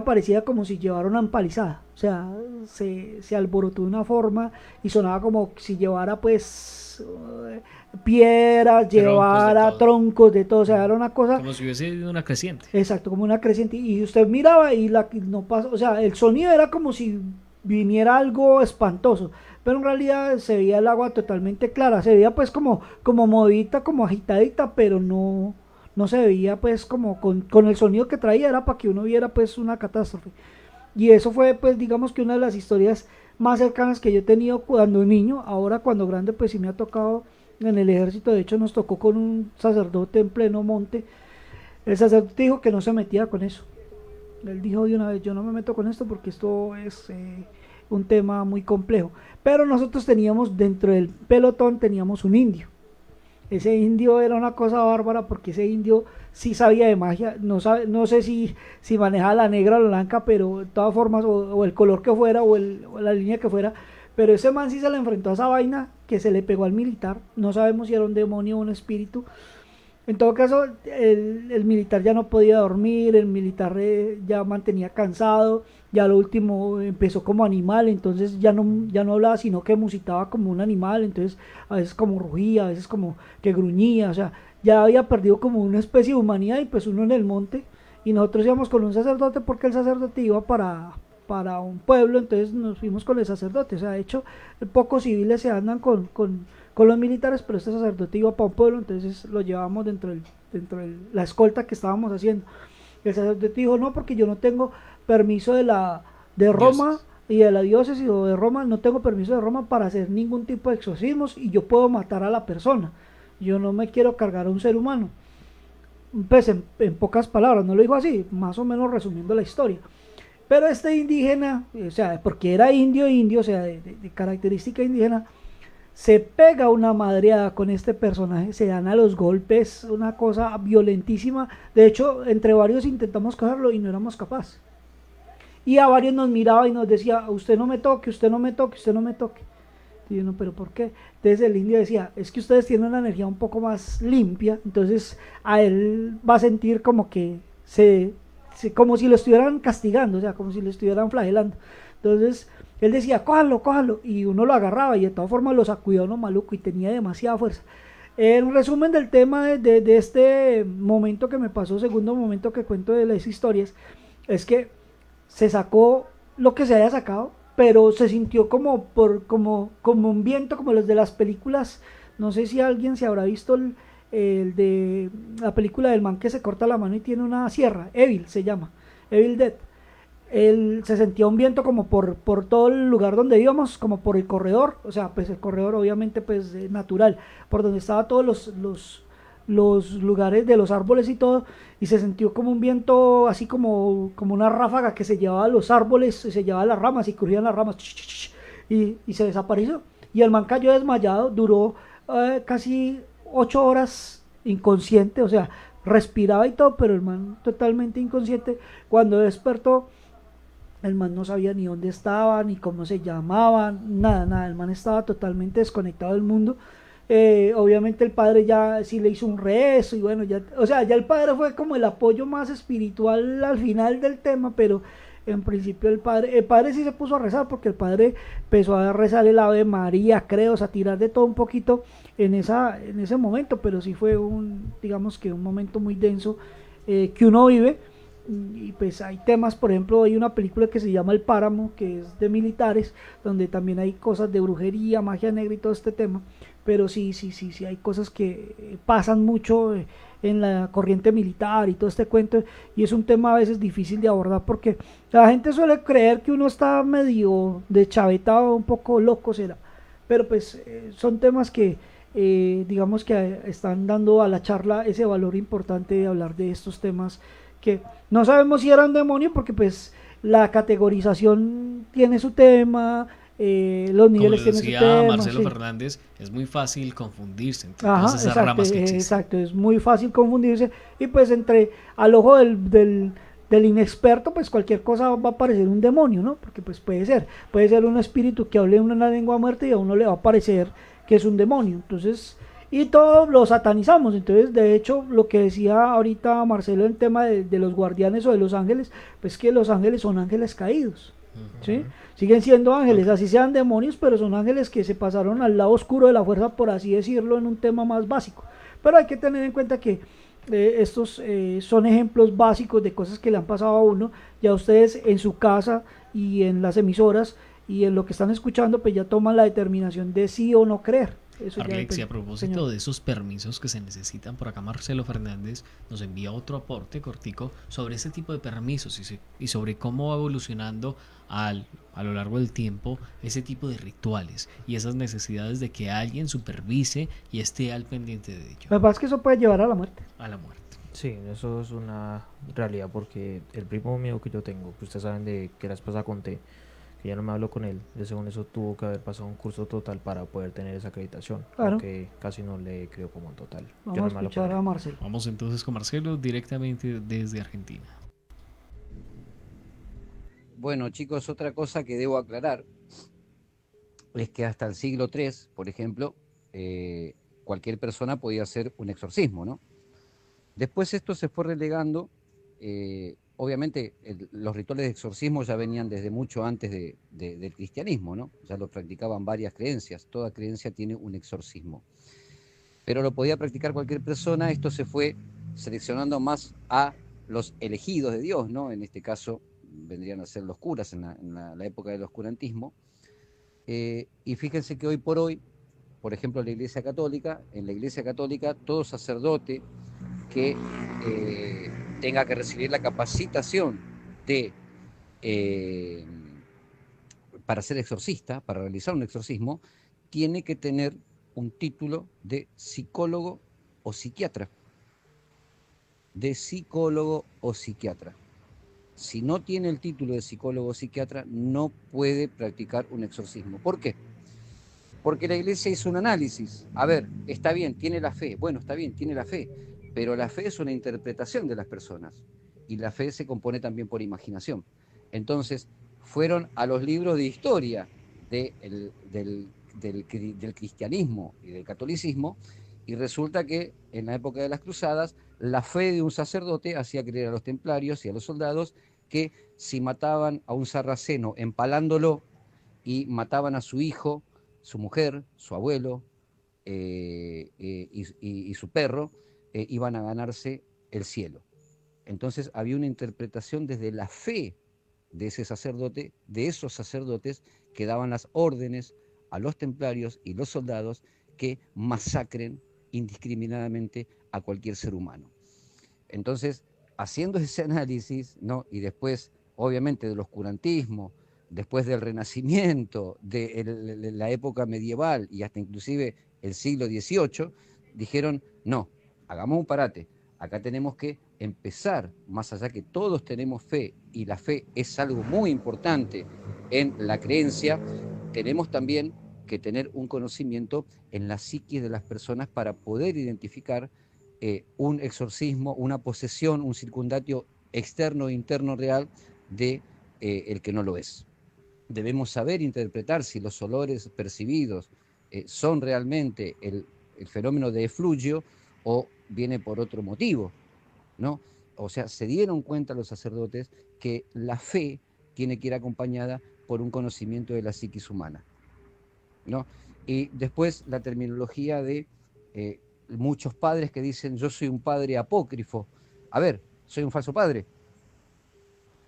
parecía como si llevara una empalizada, o sea, se alborotó de una forma y sonaba como si llevara pues piedras, llevara troncos de todo, o sea, era una cosa como si hubiese ido una creciente. Exacto, como una creciente, y usted miraba y no pasa, o sea, el sonido era como si viniera algo espantoso, pero en realidad se veía el agua totalmente clara, se veía pues como movidita, como agitadita, pero no se veía pues como con el sonido que traía, era para que uno viera pues una catástrofe. Y eso fue pues digamos que una de las historias más cercanas que yo he tenido cuando niño. Ahora cuando grande pues sí me ha tocado en el ejército, de hecho nos tocó con un sacerdote en pleno monte. El sacerdote dijo que no se metía con eso, él dijo de una vez, yo no me meto con esto porque esto es un tema muy complejo. Pero nosotros teníamos dentro del pelotón teníamos un indio. Ese indio era una cosa bárbara porque ese indio sí sabía de magia, no sé si manejaba la negra o la blanca, pero de todas formas, o el color que fuera, o la línea que fuera, pero ese man sí se le enfrentó a esa vaina que se le pegó al militar, no sabemos si era un demonio o un espíritu. En todo caso, el militar ya no podía dormir, el militar ya mantenía cansado, ya lo último empezó como animal, entonces ya no hablaba, sino que musitaba como un animal, entonces a veces como rugía, a veces como que gruñía, o sea, ya había perdido como una especie de humanidad. Y pues uno en el monte, y nosotros íbamos con un sacerdote porque el sacerdote iba para un pueblo, entonces nos fuimos con el sacerdote, o sea, de hecho, pocos civiles se andan con los militares, pero este sacerdote iba para un pueblo, entonces lo llevábamos dentro de la escolta que estábamos haciendo. El sacerdote dijo, no, porque yo no tengo permiso de Roma y de la diócesis o de Roma, no tengo permiso de Roma para hacer ningún tipo de exorcismos, y yo puedo matar a la persona, yo no me quiero cargar a un ser humano. Pues en pocas palabras, no lo dijo así, más o menos resumiendo la historia. Pero este indígena, o sea, porque era indio, o sea, de característica indígena, se pega una madreada con este personaje, se dan a los golpes, una cosa violentísima. De hecho, entre varios intentamos cogerlo y no éramos capaces. Y a varios nos miraba y nos decía, usted no me toque, usted no me toque, usted no me toque. Y yo, no, pero ¿por qué? Entonces el indio decía, es que ustedes tienen una energía un poco más limpia, entonces a él va a sentir como que como si lo estuvieran castigando, o sea, como si lo estuvieran flagelando. Entonces él decía, cójalo, cójalo, y uno lo agarraba y de todas formas lo sacudía uno maluco y tenía demasiada fuerza. En resumen del tema de este momento que me pasó, segundo momento que cuento de las historias, es que se sacó lo que se haya sacado, pero se sintió como un viento, como los de las películas. No sé si alguien se habrá visto el de la película del man que se corta la mano y tiene una sierra, Evil se llama, Evil Dead. Se sentía un viento como por todo el lugar donde íbamos, como por el corredor, o sea, pues el corredor obviamente pues natural, por donde estaban todos los lugares de los árboles y todo, y se sintió como un viento así como una ráfaga que se llevaba los árboles, se llevaba las ramas y crujían las ramas y se desapareció, y el man cayó desmayado, duró casi 8 horas inconsciente, o sea, respiraba y todo, pero el man totalmente inconsciente. Cuando despertó, el man no sabía ni dónde estaba, ni cómo se llamaba, nada, el man estaba totalmente desconectado del mundo. Obviamente el padre ya sí le hizo un rezo y bueno, ya, o sea, ya el padre fue como el apoyo más espiritual al final del tema, pero en principio el padre sí se puso a rezar, porque el padre empezó a rezar el Ave María, creo, o sea, a tirar de todo un poquito en ese momento, pero sí fue digamos que un momento muy denso que uno vive. Y pues hay temas, por ejemplo, hay una película que se llama El Páramo, que es de militares, donde también hay cosas de brujería, magia negra y todo este tema, pero sí hay cosas que pasan mucho en la corriente militar y todo este cuento, y es un tema a veces difícil de abordar, porque la gente suele creer que uno está medio deschavetado, un poco loco será, pero pues son temas que digamos que están dando a la charla ese valor importante de hablar de estos temas, que no sabemos si eran demonios, porque pues la categorización tiene su tema, los niveles tienen su tema. Como decía Marcelo sí. Fernández, es muy fácil confundirse entre Ajá, todas esas ramas que existen. Exacto, es muy fácil confundirse, y pues al ojo del inexperto, pues cualquier cosa va a parecer un demonio, ¿no? Porque pues puede ser un espíritu que hable una lengua muerta y a uno le va a parecer que es un demonio. Entonces, y todos lo satanizamos. Entonces, de hecho, lo que decía ahorita Marcelo en tema de los guardianes o de los ángeles, pues que los ángeles son ángeles caídos, ¿sí? Siguen siendo ángeles, así sean demonios, pero son ángeles que se pasaron al lado oscuro de la fuerza, por así decirlo, en un tema más básico. Pero hay que tener en cuenta que estos son ejemplos básicos de cosas que le han pasado a uno. Ya ustedes en su casa y en las emisoras y en lo que están escuchando, pues ya toman la determinación de sí o no creer. Arlexi, a propósito de esos permisos que se necesitan, por acá Marcelo Fernández nos envía otro aporte cortico sobre ese tipo de permisos y sobre cómo va evolucionando a lo largo del tiempo ese tipo de rituales y esas necesidades de que alguien supervise y esté al pendiente de ello. Lo que pasa es que eso puede llevar a la muerte. A la muerte. Sí, eso es una realidad, porque el primo mío que yo tengo, que ustedes saben de que la esposa conté, que ya no me hablo con él, según eso tuvo que haber pasado un curso total para poder tener esa acreditación, claro. Porque casi no le creo como en total. Vamos a escuchar a Marcelo. Vamos entonces con Marcelo directamente desde Argentina. Bueno, chicos, otra cosa que debo aclarar es que hasta el siglo III, por ejemplo, cualquier persona podía hacer un exorcismo, ¿no? Después esto se fue relegando. Obviamente los rituales de exorcismo ya venían desde mucho antes del cristianismo, ¿no? Ya lo practicaban varias creencias, toda creencia tiene un exorcismo. Pero lo podía practicar cualquier persona. Esto se fue seleccionando más a los elegidos de Dios, ¿no? En este caso vendrían a ser los curas en la época del oscurantismo. Y fíjense que hoy por hoy, por ejemplo, en la Iglesia Católica, todo sacerdote que tenga que recibir la capacitación para ser exorcista, para realizar un exorcismo, tiene que tener un título de psicólogo o psiquiatra. Si no tiene el título de psicólogo o psiquiatra, no puede practicar un exorcismo. ¿Por qué? Porque la iglesia hizo un análisis. A ver, está bien, tiene la fe. Bueno, está bien, tiene la fe. Pero la fe es una interpretación de las personas. Y la fe se compone también por imaginación. Entonces, fueron a los libros de historia del cristianismo y del catolicismo, y resulta que en la época de las cruzadas, la fe de un sacerdote hacía creer a los templarios y a los soldados que si mataban a un sarraceno empalándolo y mataban a su hijo, su mujer, su abuelo y su perro, iban a ganarse el cielo. Entonces había una interpretación desde la fe de ese sacerdote, de esos sacerdotes que daban las órdenes a los templarios y los soldados que masacren indiscriminadamente a cualquier ser humano. Entonces, haciendo ese análisis, ¿no? Y después, obviamente, del oscurantismo, después del Renacimiento, de la época medieval y hasta inclusive el siglo XVIII, dijeron, no, hagamos un parate, acá tenemos que empezar, más allá que todos tenemos fe, y la fe es algo muy importante en la creencia, tenemos también que tener un conocimiento en la psiquis de las personas para poder identificar un exorcismo, una posesión, un circundatio externo e interno real de el que no lo es. Debemos saber interpretar si los olores percibidos son realmente el fenómeno de efluvio o viene por otro motivo, ¿no? O sea, se dieron cuenta los sacerdotes que la fe tiene que ir acompañada por un conocimiento de la psiquis humana, ¿no? Y después la terminología de muchos padres que dicen, yo soy un padre apócrifo. A ver, soy un falso padre.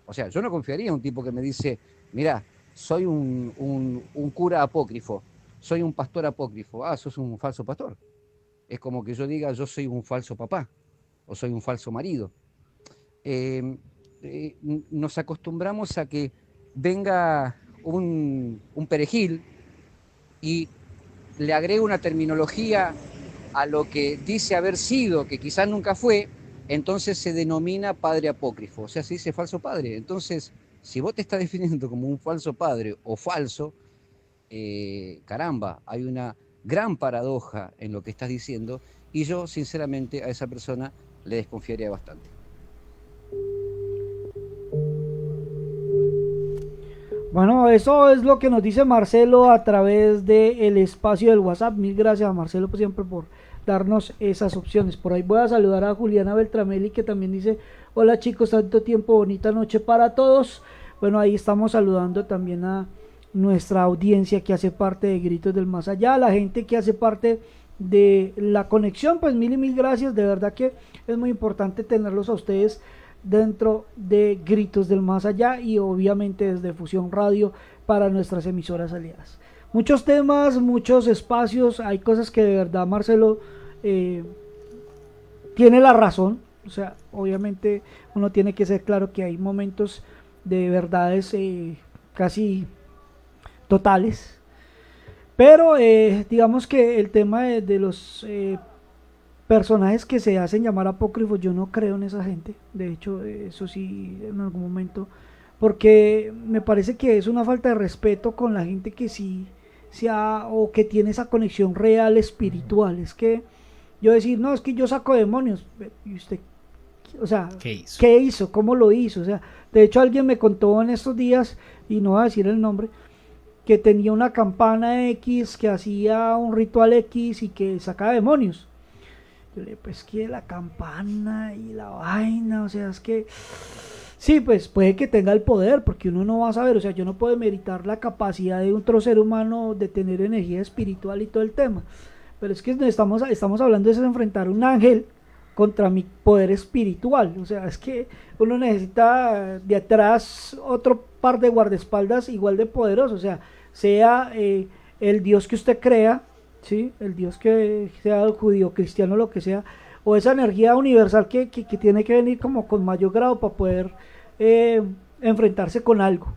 O sea, yo no confiaría en un tipo que me dice, mira, soy un cura apócrifo, soy un pastor apócrifo. Ah, sos un falso pastor. Es como que yo diga, yo soy un falso papá, o soy un falso marido. Nos acostumbramos a que venga un perejil y le agrega una terminología a lo que dice haber sido, que quizás nunca fue, entonces se denomina padre apócrifo, o sea, se dice falso padre. Entonces, si vos te estás definiendo como un falso padre o falso, caramba, hay una gran paradoja en lo que estás diciendo, y yo, sinceramente, a esa persona le desconfiaría bastante. Bueno, eso es lo que nos dice Marcelo a través del espacio del WhatsApp. Mil gracias a Marcelo siempre por darnos esas opciones. Por ahí voy a saludar a Juliana Beltramelli, que también dice, hola chicos, tanto tiempo, bonita noche para todos. Bueno, ahí estamos saludando también a nuestra audiencia que hace parte de Gritos del Más Allá, la gente que hace parte de la conexión, pues mil y mil gracias, de verdad que es muy importante tenerlos a ustedes dentro de Gritos del Más Allá y obviamente desde Fusión Radio para nuestras emisoras aliadas. Muchos temas, muchos espacios, hay cosas que de verdad Marcelo tiene la razón, o sea, obviamente uno tiene que ser claro que hay momentos de verdades casi totales, pero digamos que el tema de los personajes que se hacen llamar apócrifos, yo no creo en esa gente, de hecho eso sí en algún momento, porque me parece que es una falta de respeto con la gente que sí o que tiene esa conexión real espiritual. Es que yo decir, no, es que yo saco demonios, y usted, o sea, ¿qué hizo? ¿Cómo lo hizo? O sea, de hecho alguien me contó en estos días, y no voy a decir el nombre, que tenía una campana X, que hacía un ritual X y que sacaba demonios. Yo le dije, pues que la campana y la vaina, o sea, es que sí, pues puede que tenga el poder, porque uno no va a saber, o sea, yo no puedo meritar la capacidad de otro ser humano de tener energía espiritual y todo el tema, pero es que estamos hablando de enfrentar un ángel contra mi poder espiritual, o sea, es que uno necesita de atrás otro par de guardaespaldas igual de poderosos, o sea el Dios que usted crea, ¿sí? El Dios que sea judío, cristiano, lo que sea, o esa energía universal que tiene que venir como con mayor grado para poder enfrentarse con algo,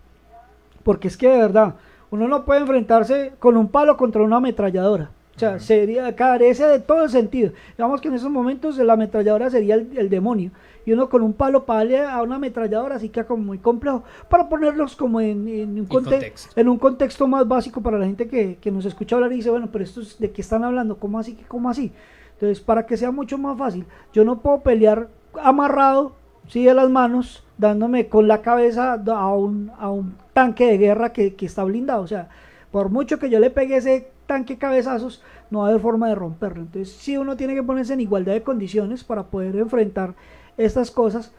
porque es que de verdad uno no puede enfrentarse con un palo contra una ametralladora, O sea, carece de todo el sentido. Digamos que en esos momentos la ametralladora sería el demonio. Y uno con un palo para darle a una ametralladora así queda como muy complejo. Para ponerlos como en un contexto más básico para la gente que nos escucha hablar y dice, bueno, pero esto es, ¿de qué están hablando? ¿Cómo así? ¿Cómo así? Entonces, para que sea mucho más fácil, yo no puedo pelear amarrado, sí, de las manos, dándome con la cabeza a un tanque de guerra que está blindado. O sea, por mucho que yo le pegue ese tanque cabezazos, no va a haber forma de romperlo. Entonces, sí, uno tiene que ponerse en igualdad de condiciones para poder enfrentar estas cosas.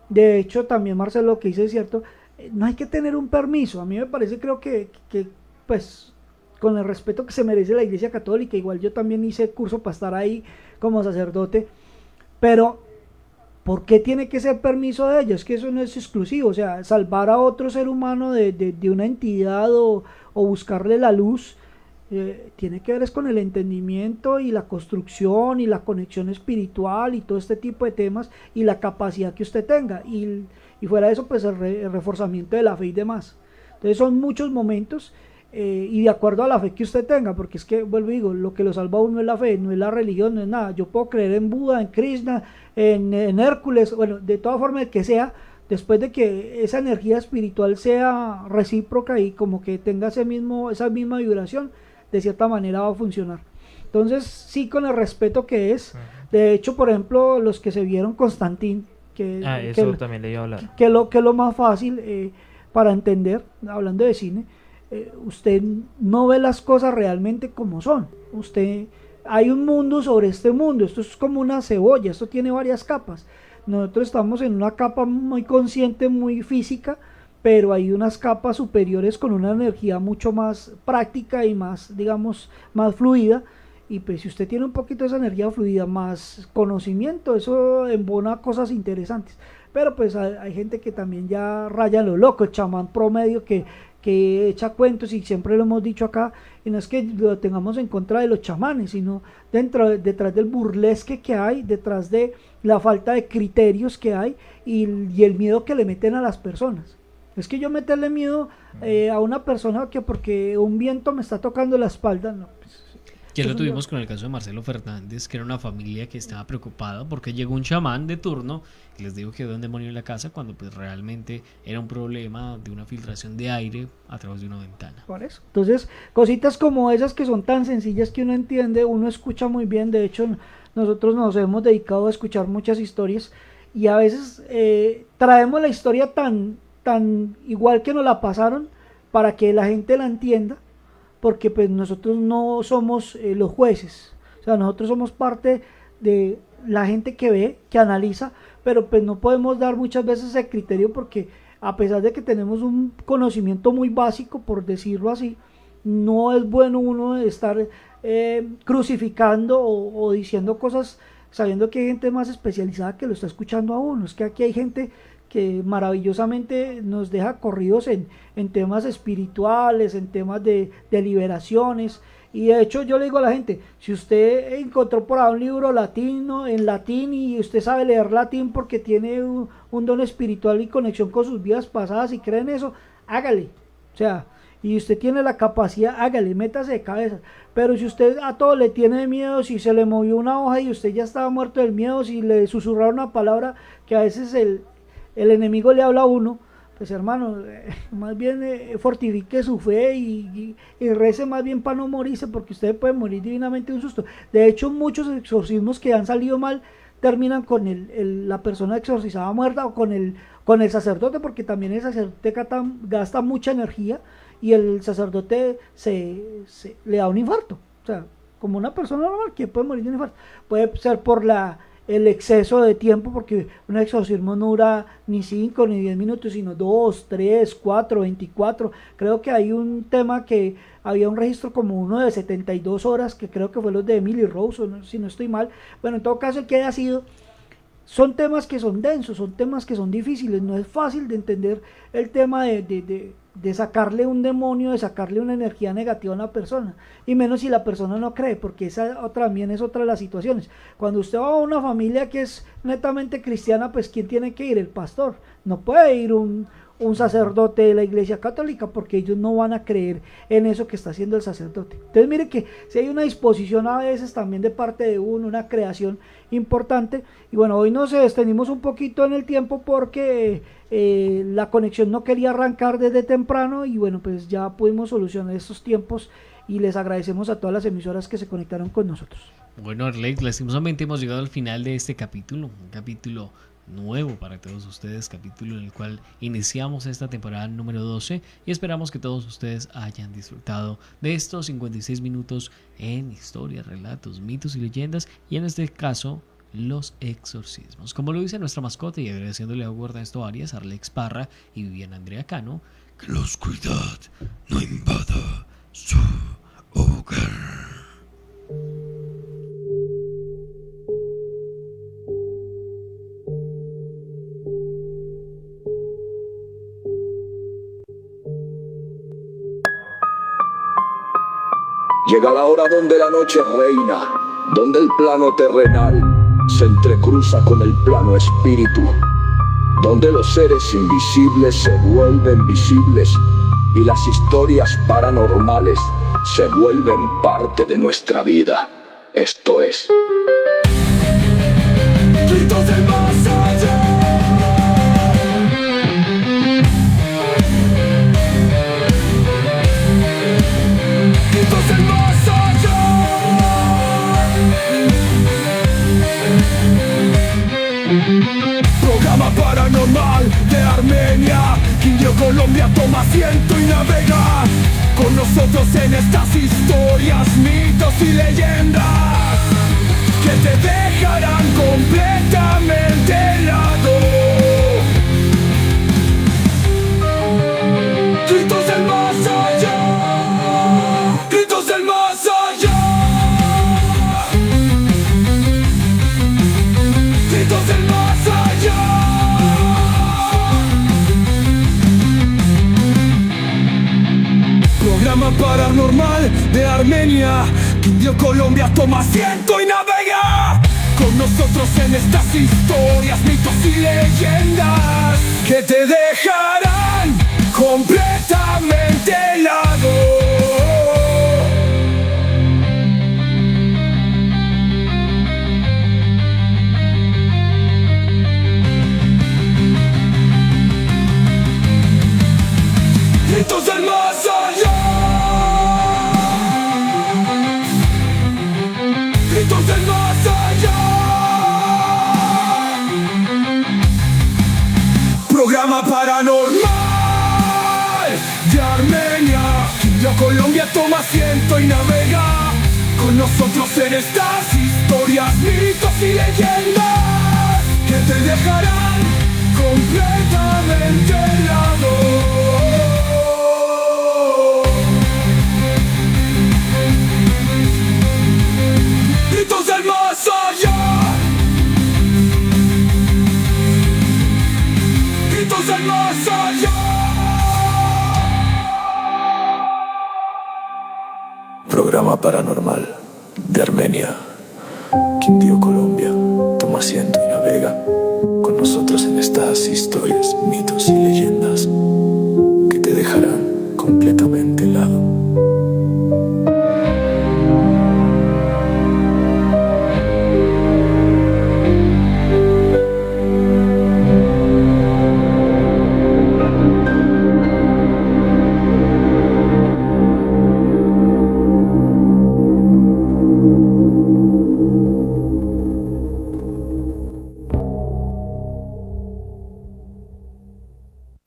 De hecho, también Marcelo, lo que dice es cierto, no hay que tener un permiso. A mí me parece, creo que pues, con el respeto que se merece la Iglesia Católica, igual yo también hice curso para estar ahí como sacerdote, pero ¿por qué tiene que ser permiso de ellos? Es que eso no es exclusivo. O sea, salvar a otro ser humano de una entidad o buscarle la luz, tiene que ver es con el entendimiento y la construcción y la conexión espiritual y todo este tipo de temas y la capacidad que usted tenga y fuera de eso pues el reforzamiento de la fe y demás. Entonces son muchos momentos y de acuerdo a la fe que usted tenga, porque es que vuelvo y digo, lo que lo salva a uno es la fe, no es la religión, no es nada. Yo puedo creer en Buda, en Krishna, en Hércules, bueno, de toda forma el que sea, después de que esa energía espiritual sea recíproca y como que tenga esa misma vibración, de cierta manera va a funcionar. Entonces, sí, con el respeto que es. De hecho, por ejemplo, los que se vieron Constantine, eso también le iba a hablar. Que lo más fácil para entender, hablando de cine, usted no ve las cosas realmente como son. Hay un mundo sobre este mundo, esto es como una cebolla, esto tiene varias capas. Nosotros estamos en una capa muy consciente, muy física, pero hay unas capas superiores con una energía mucho más práctica y más, digamos, más fluida. Y pues si usted tiene un poquito de esa energía fluida, más conocimiento, eso embona cosas interesantes. Pero pues hay gente que también ya raya en lo loco, el chamán promedio que echa cuentos, y siempre lo hemos dicho acá, y no es que lo tengamos en contra de los chamanes, sino detrás del burlesque que hay, detrás de la falta de criterios que hay y el miedo que le meten a las personas. Es que yo meterle miedo a una persona que porque un viento me está tocando la espalda, no. Pues, ya lo tuvimos con el caso de Marcelo Fernández, que era una familia que estaba preocupada porque llegó un chamán de turno y les dijo que había un demonio en la casa, cuando pues realmente era un problema de una filtración de aire a través de una ventana. Por eso. Entonces, cositas como esas que son tan sencillas que uno entiende, uno escucha muy bien. De hecho, nosotros nos hemos dedicado a escuchar muchas historias y a veces traemos la historia tan igual que nos la pasaron para que la gente la entienda, porque pues nosotros no somos los jueces, o sea, nosotros somos parte de la gente que ve, que analiza, pero pues no podemos dar muchas veces ese criterio, porque a pesar de que tenemos un conocimiento muy básico, por decirlo así, no es bueno uno estar crucificando o diciendo cosas sabiendo que hay gente más especializada que lo está escuchando a uno. Es que aquí hay gente que maravillosamente nos deja corridos en temas espirituales, en temas de liberaciones. Y de hecho yo le digo a la gente, si usted encontró por ahí un libro latino, en latín, y usted sabe leer latín porque tiene un don espiritual y conexión con sus vidas pasadas y cree en eso, hágale. O sea, y usted tiene la capacidad, hágale, métase de cabeza. Pero si usted a todo le tiene miedo, si se le movió una hoja y usted ya estaba muerto del miedo, si le susurraron una palabra que a veces el enemigo le habla a uno, pues hermano, más bien fortifique su fe y rece más bien para no morirse, porque usted puede morir divinamente de un susto. De hecho, muchos exorcismos que han salido mal terminan con la persona exorcizada muerta, o con el sacerdote, porque también el sacerdote gasta mucha energía y el sacerdote le da un infarto. O sea, como una persona normal que puede morir de un infarto, puede ser por el exceso de tiempo, porque un exorcismo no dura ni 5 ni 10 minutos, sino 2, 3, 4, 24. Creo que hay un tema que había un registro como uno de 72 horas, que creo que fue los de Emily Rose, si no estoy mal. Bueno, en todo caso, el que haya sido, son temas que son densos, son temas que son difíciles. No es fácil de entender el tema de sacarle un demonio, de sacarle una energía negativa a una persona, y menos si la persona no cree, porque esa también es otra de las situaciones. Cuando usted va a una familia que es netamente cristiana, pues ¿quién tiene que ir? El pastor. No puede ir un un sacerdote de la Iglesia Católica, porque ellos no van a creer en eso que está haciendo el sacerdote. Entonces mire que si hay una disposición a veces también de parte de uno, una creación importante. Y bueno, hoy nos extendimos un poquito en el tiempo porque la conexión no quería arrancar desde temprano, y bueno, pues ya pudimos solucionar estos tiempos y les agradecemos a todas las emisoras que se conectaron con nosotros. Bueno, Arlex, lastimosamente hemos llegado al final de este capítulo, un capítulo nuevo para todos ustedes, capítulo en el cual iniciamos esta temporada número 12, y esperamos que todos ustedes hayan disfrutado de estos 56 minutos en historias, relatos, mitos y leyendas, y en este caso los exorcismos. Como lo dice nuestra mascota, y agradeciéndole a Hugo Ernesto Arias, Arlex Parra y Viviana Andrea Cano, que la oscuridad no invada su hogar. Llega la hora donde la noche reina, donde el plano terrenal se entrecruza con el plano espíritu, donde los seres invisibles se vuelven visibles y las historias paranormales se vuelven parte de nuestra vida. Esto es Gritos del Más Allá. Gritos del Más Allá. Programa paranormal de Armenia. Indio Colombia toma asiento y navega con nosotros en estas historias, mitos y leyendas que te dejarán completamente helado. Gritos del Más Allá. Gritos del Más Allá. Gritos del Más Allá. Programa paranormal de Armenia. Indio Colombia toma asiento y navega con nosotros en estas historias, mitos y leyendas que te dejarán completamente helado. Gritos del Más Allá. Gritos del Más Allá. Programa paranormal de Armenia. Indio Colombia toma asiento y navega con nosotros en estas historias, mitos y leyendas que te dejarán completamente helado. Gritos del Más Allá. Gritos del Más Allá. Programa paranormal de Armenia. Quindío, Colombia, toma asiento y navega con nosotros en estas historias, mitos y leyendas que te dejarán completamente helado.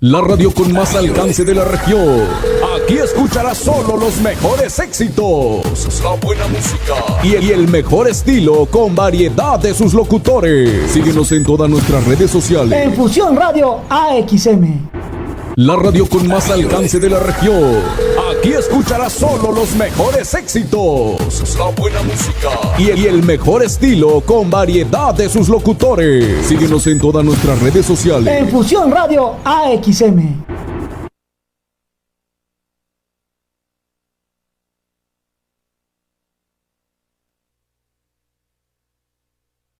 La radio con más alcance de la región. Aquí escucharás solo los mejores éxitos, la buena música y el mejor estilo con variedad de sus locutores. Síguenos en todas nuestras redes sociales. En Fusión Radio AXM. La radio con más alcance de la región. Aquí escucharás solo los mejores éxitos, la buena música y el mejor estilo con variedad de sus locutores. Síguenos en todas nuestras redes sociales. En Fusión Radio AXM.